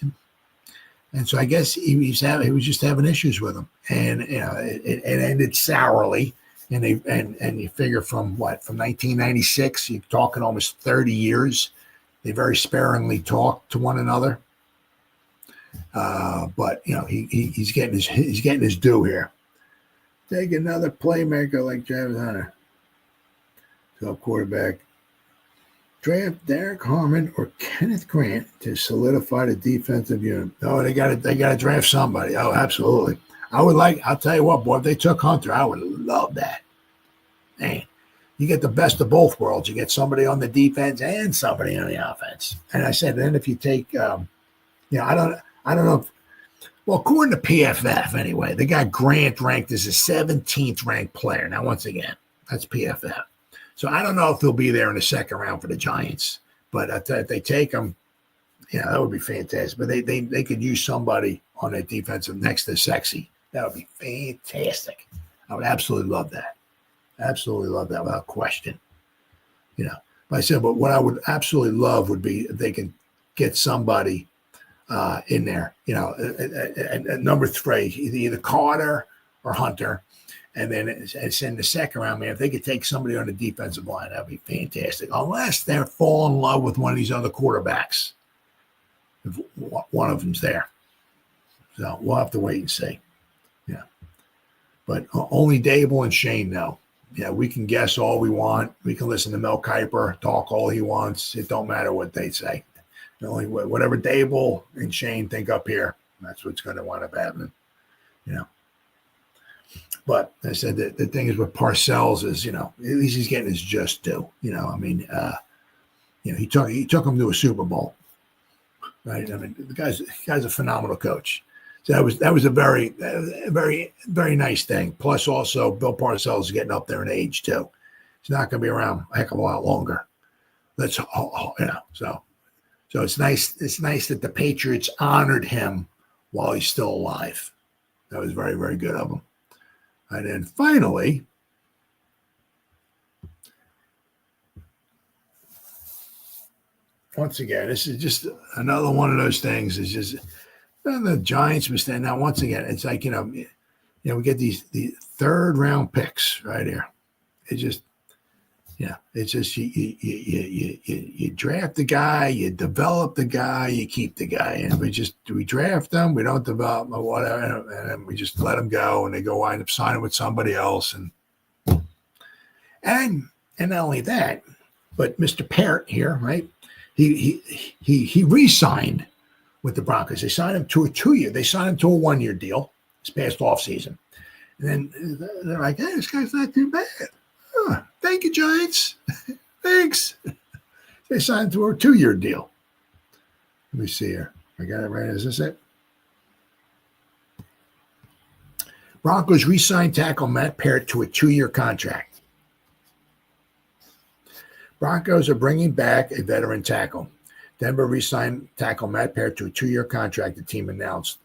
S2: And so I guess he was just having issues with them, and it ended sourly. And you figure from 1996, you're talking almost 30 years. They very sparingly talk to one another, but he's getting his due here. Take another playmaker like Travis Hunter. So quarterback. Draft Derek Harmon or Kenneth Grant to solidify the defensive unit. Oh, they got to draft somebody. Oh, absolutely. I'll tell you what, boy, if they took Hunter, I would love that. Man, you get the best of both worlds. You get somebody on the defense and somebody on the offense. And I said, then if you take, I don't know if, well, according to PFF anyway, they got Grant ranked as a 17th ranked player. Now, once again, that's PFF. So I don't know if he'll be there in the second round for the Giants, but if they take him, that would be fantastic. But they could use somebody on that defensive next to Sexy. That would be fantastic. I would absolutely love that. Absolutely love that without question. But I said, but what I would absolutely love would be if they can get somebody in there, at number 3, either Carter or Hunter. And then it's in the second round, man. If they could take somebody on the defensive line, that'd be fantastic. Unless they're falling in love with one of these other quarterbacks. If one of them's there. So we'll have to wait and see. Yeah. But only Daboll and Shane know. Yeah, we can guess all we want. We can listen to Mel Kiper talk all he wants. It don't matter what they say. Only whatever Daboll and Shane think up here, that's what's going to wind up happening. But I said that the thing is with Parcells is, at least he's getting his just due. He took him to a Super Bowl, right? I mean, the guy's a phenomenal coach. So that was a very, very, very nice thing. Plus, also Bill Parcells is getting up there in age too. He's not going to be around a heck of a lot longer. So it's nice. It's nice that the Patriots honored him while he's still alive. That was very, very good of him. And then finally, once again, this is just another one of those things. It's just the Giants must stand. Now, once again, it's like, we get the 3rd round picks right here. It's just, it's just you draft the guy, you develop the guy, you keep the guy. And we draft them, we don't develop them, whatever, and then we just let them go, and they go wind up signing with somebody else. And not only that, but Mr. Parrott here, right? He re-signed with the Broncos. They signed him to a 2-year. They signed him to a 1-year deal this past offseason. And then they're like, hey, this guy's not too bad. Thank you, Giants. Thanks. They signed to a 2-year deal. Let me see here. I got it right. Is this it? Broncos re-signed tackle Matt Parrott to a 2-year contract. Broncos are bringing back a veteran tackle. Denver re-signed tackle Matt Parrott to a 2-year contract, the team announced.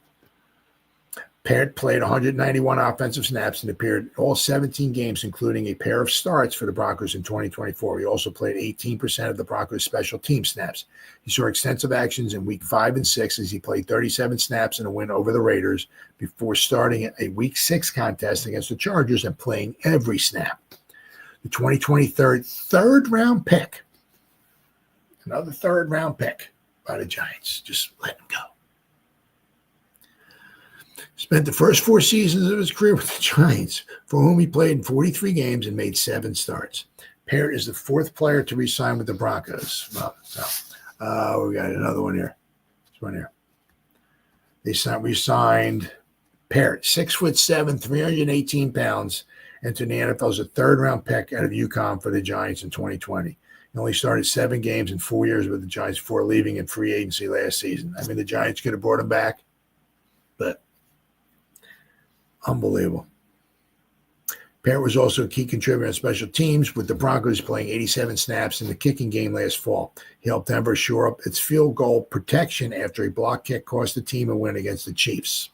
S2: Parrott played 191 offensive snaps and appeared in all 17 games, including a pair of starts for the Broncos in 2024. He also played 18% of the Broncos' special team snaps. He saw extensive actions in Week 5 and 6 as he played 37 snaps in a win over the Raiders before starting a Week 6 contest against the Chargers and playing every snap. The 2023 third-round pick, another third-round pick by the Giants. Just let him go. Spent the first 4 seasons of his career with the Giants, for whom he played in 43 games and made 7 starts. Parrott is the 4th player to re-sign with the Broncos. We got another one here. This one here. They re-signed Parrott, 6'7", 318 pounds, entered the NFL as a 3rd-round pick out of UConn for the Giants in 2020. He only started 7 games in 4 years with the Giants before leaving in free agency last season. I mean, the Giants could have brought him back, but unbelievable. Parrott was also a key contributor on special teams, with the Broncos playing 87 snaps in the kicking game last fall. He helped Denver shore up its field goal protection after a block kick cost the team a win against the Chiefs.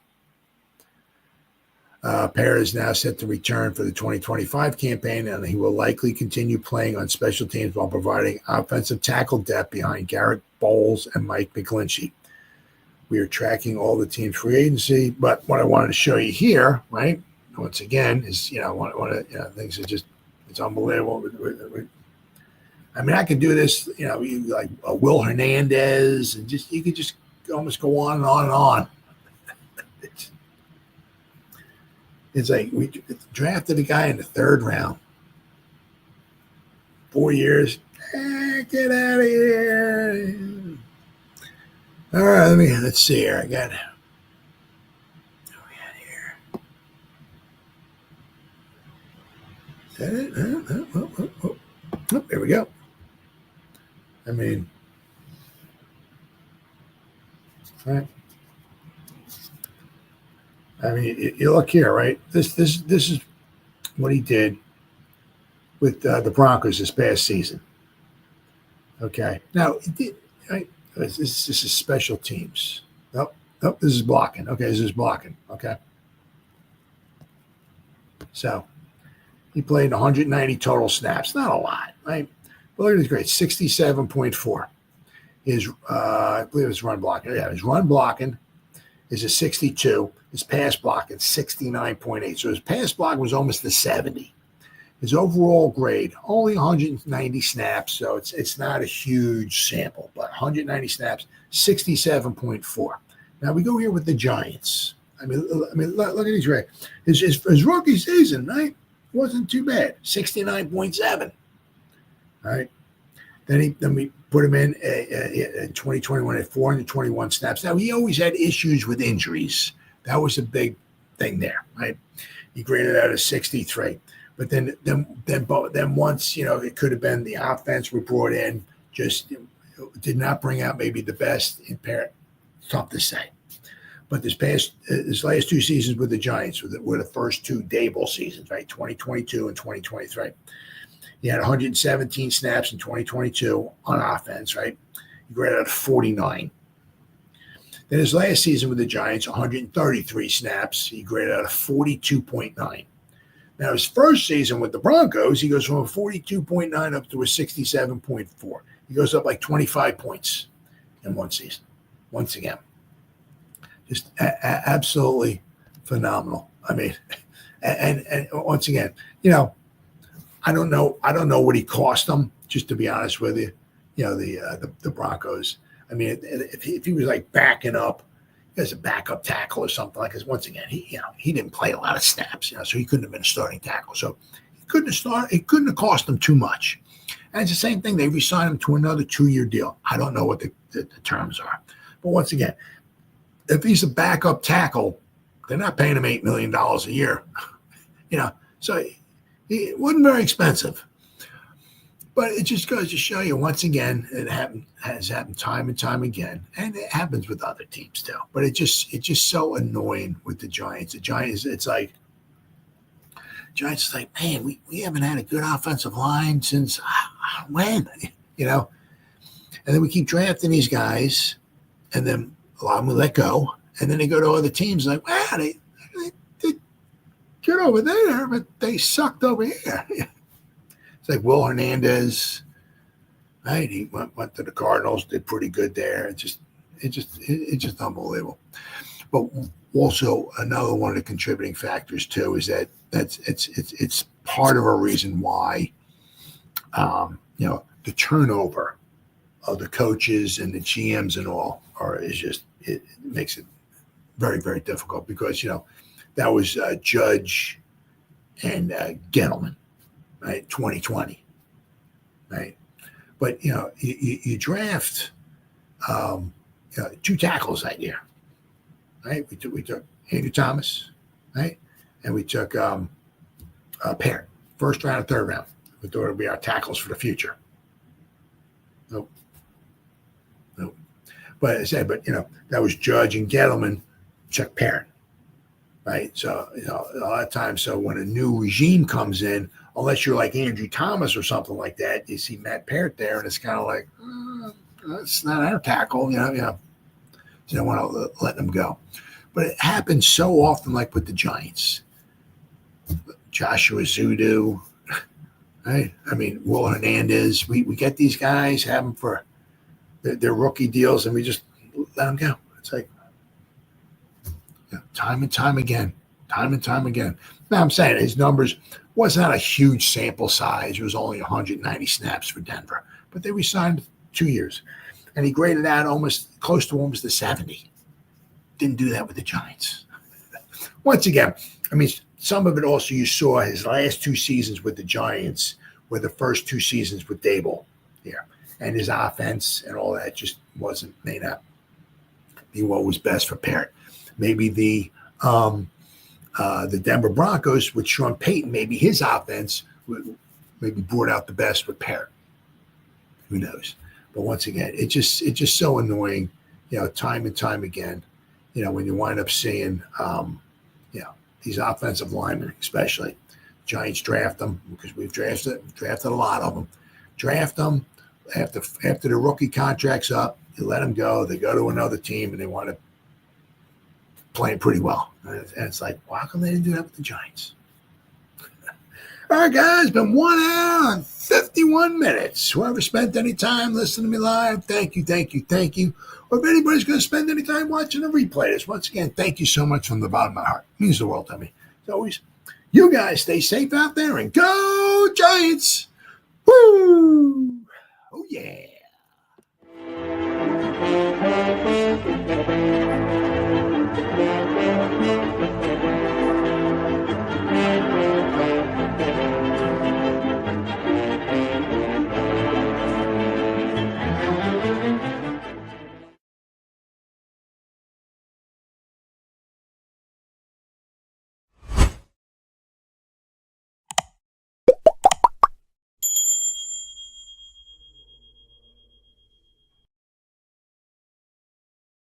S2: Parrott is now set to return for the 2025 campaign, and he will likely continue playing on special teams while providing offensive tackle depth behind Garrett Bowles and Mike McGlinchey. We are tracking all the team's free agency, but what I wanted to show you here, right, once again, is, one of things that just, it's unbelievable. I mean, I could do this, like Will Hernandez, and you could just almost go on and on and on. It's like we drafted a guy in the 3rd round. 4 years. Get out of here. All right, let's see here. I got here. Is that it? Oh, there we go. I mean, right. I mean, you look here, right? This is what he did with the Broncos this past season. Okay. Now, right? This is special teams. Nope, this is blocking. Okay, this is blocking. Okay. So he played 190 total snaps. Not a lot, right? But look at his grade, 67.4. His, I believe it's run blocking. Yeah, his run blocking is a 62. His pass blocking, 69.8. So his pass block was almost a 70. His overall grade, only 190 snaps, so it's not a huge sample, but 190 snaps, 67.4. Now we go here with the Giants. I mean, look at his grade. His rookie season, right, wasn't too bad, 69.7. All right. Then we put him in 2021 at 421 snaps. Now, he always had issues with injuries. That was a big thing there, right? He graded out a 63. But then once, it could have been the offense we brought in just did not bring out maybe the best in Parrott. Tough to say. But his last 2 seasons with the Giants were the first 2 Daboll seasons, right? 2022 and 2023. He had 117 snaps in 2022 on offense, right? He graded out 49. Then his last season with the Giants, 133 snaps. He graded out a 42.9. Now, his first season with the Broncos, he goes from a 42.9 up to a 67.4. He goes up like 25 points in one season. Once again, just absolutely phenomenal. I mean, and once again, I don't know what he cost them. Just to be honest with you, the Broncos. I mean, if he was like backing up as a backup tackle or something like this, once again, he didn't play a lot of snaps, so he couldn't have been a starting tackle. So he couldn't have cost them too much. And it's the same thing. They re-signed him to another 2-year deal. I don't know what the terms are. But once again, if he's a backup tackle, they're not paying him $8 million a year. So it wasn't very expensive. But it just goes to show you, once again, has happened time and time again, and it happens with other teams too. But it's just so annoying with the Giants. The Giants, it's like Giants is like, man, we haven't had a good offensive line since when, And then we keep drafting these guys, and then a lot of them let go, and then they go to other teams like, wow, they get over there, but they sucked over here. It's like Will Hernandez, right? He went to the Cardinals, did pretty good there. It's just unbelievable. But also another one of the contributing factors too is that it's part of a reason why the turnover of the coaches and the GMs and all it makes it very, very difficult because that was Judge and Gettleman. Right, 2020, right? But you draft 2 tackles that year, right? We took Andrew Thomas, right, and we took Parrott, 1st round and 3rd round. We thought it would be our tackles for the future. Nope. But I said, that was Judge and Gettleman, Chuck Parrott. right? So, a lot of times, so when a new regime comes in, unless you're like Andrew Thomas or something like that, you see Matt Peart there, and it's kind of like, that's not our tackle, So you don't want to let them go. But it happens so often, like with the Giants. Joshua Zudu, right? I mean, Will Hernandez. We get these guys, have them for their rookie deals, and we just let them go. It's like, time and time again. Now, I'm saying his numbers was not a huge sample size. It was only 190 snaps for Denver, but they re-signed 2 years, and he graded out close to almost the 70. Didn't do that with the Giants. Once again, I mean, some of it also you saw his last 2 seasons with the Giants were the first 2 seasons with Daboll here, and his offense and all that just may not be what was best for Peart. Maybe the Denver Broncos with Sean Payton, maybe his offense maybe brought out the best with Peart. Who knows? But once again, it's just so annoying, time and time again, when you wind up seeing, these offensive linemen, especially Giants draft them because we've drafted a lot of them. Draft them after the rookie contract's up, you let them go. They go to another team and they want to playing pretty well. And it's like, well, how come they didn't do that with the Giants? All right, guys, been 1 hour and 51 minutes. Whoever spent any time listening to me live, thank you. Or if anybody's going to spend any time watching a replay this, once again, thank you so much from the bottom of my heart. It means the world to me. As always, you guys stay safe out there and go Giants. Woo! Oh, yeah.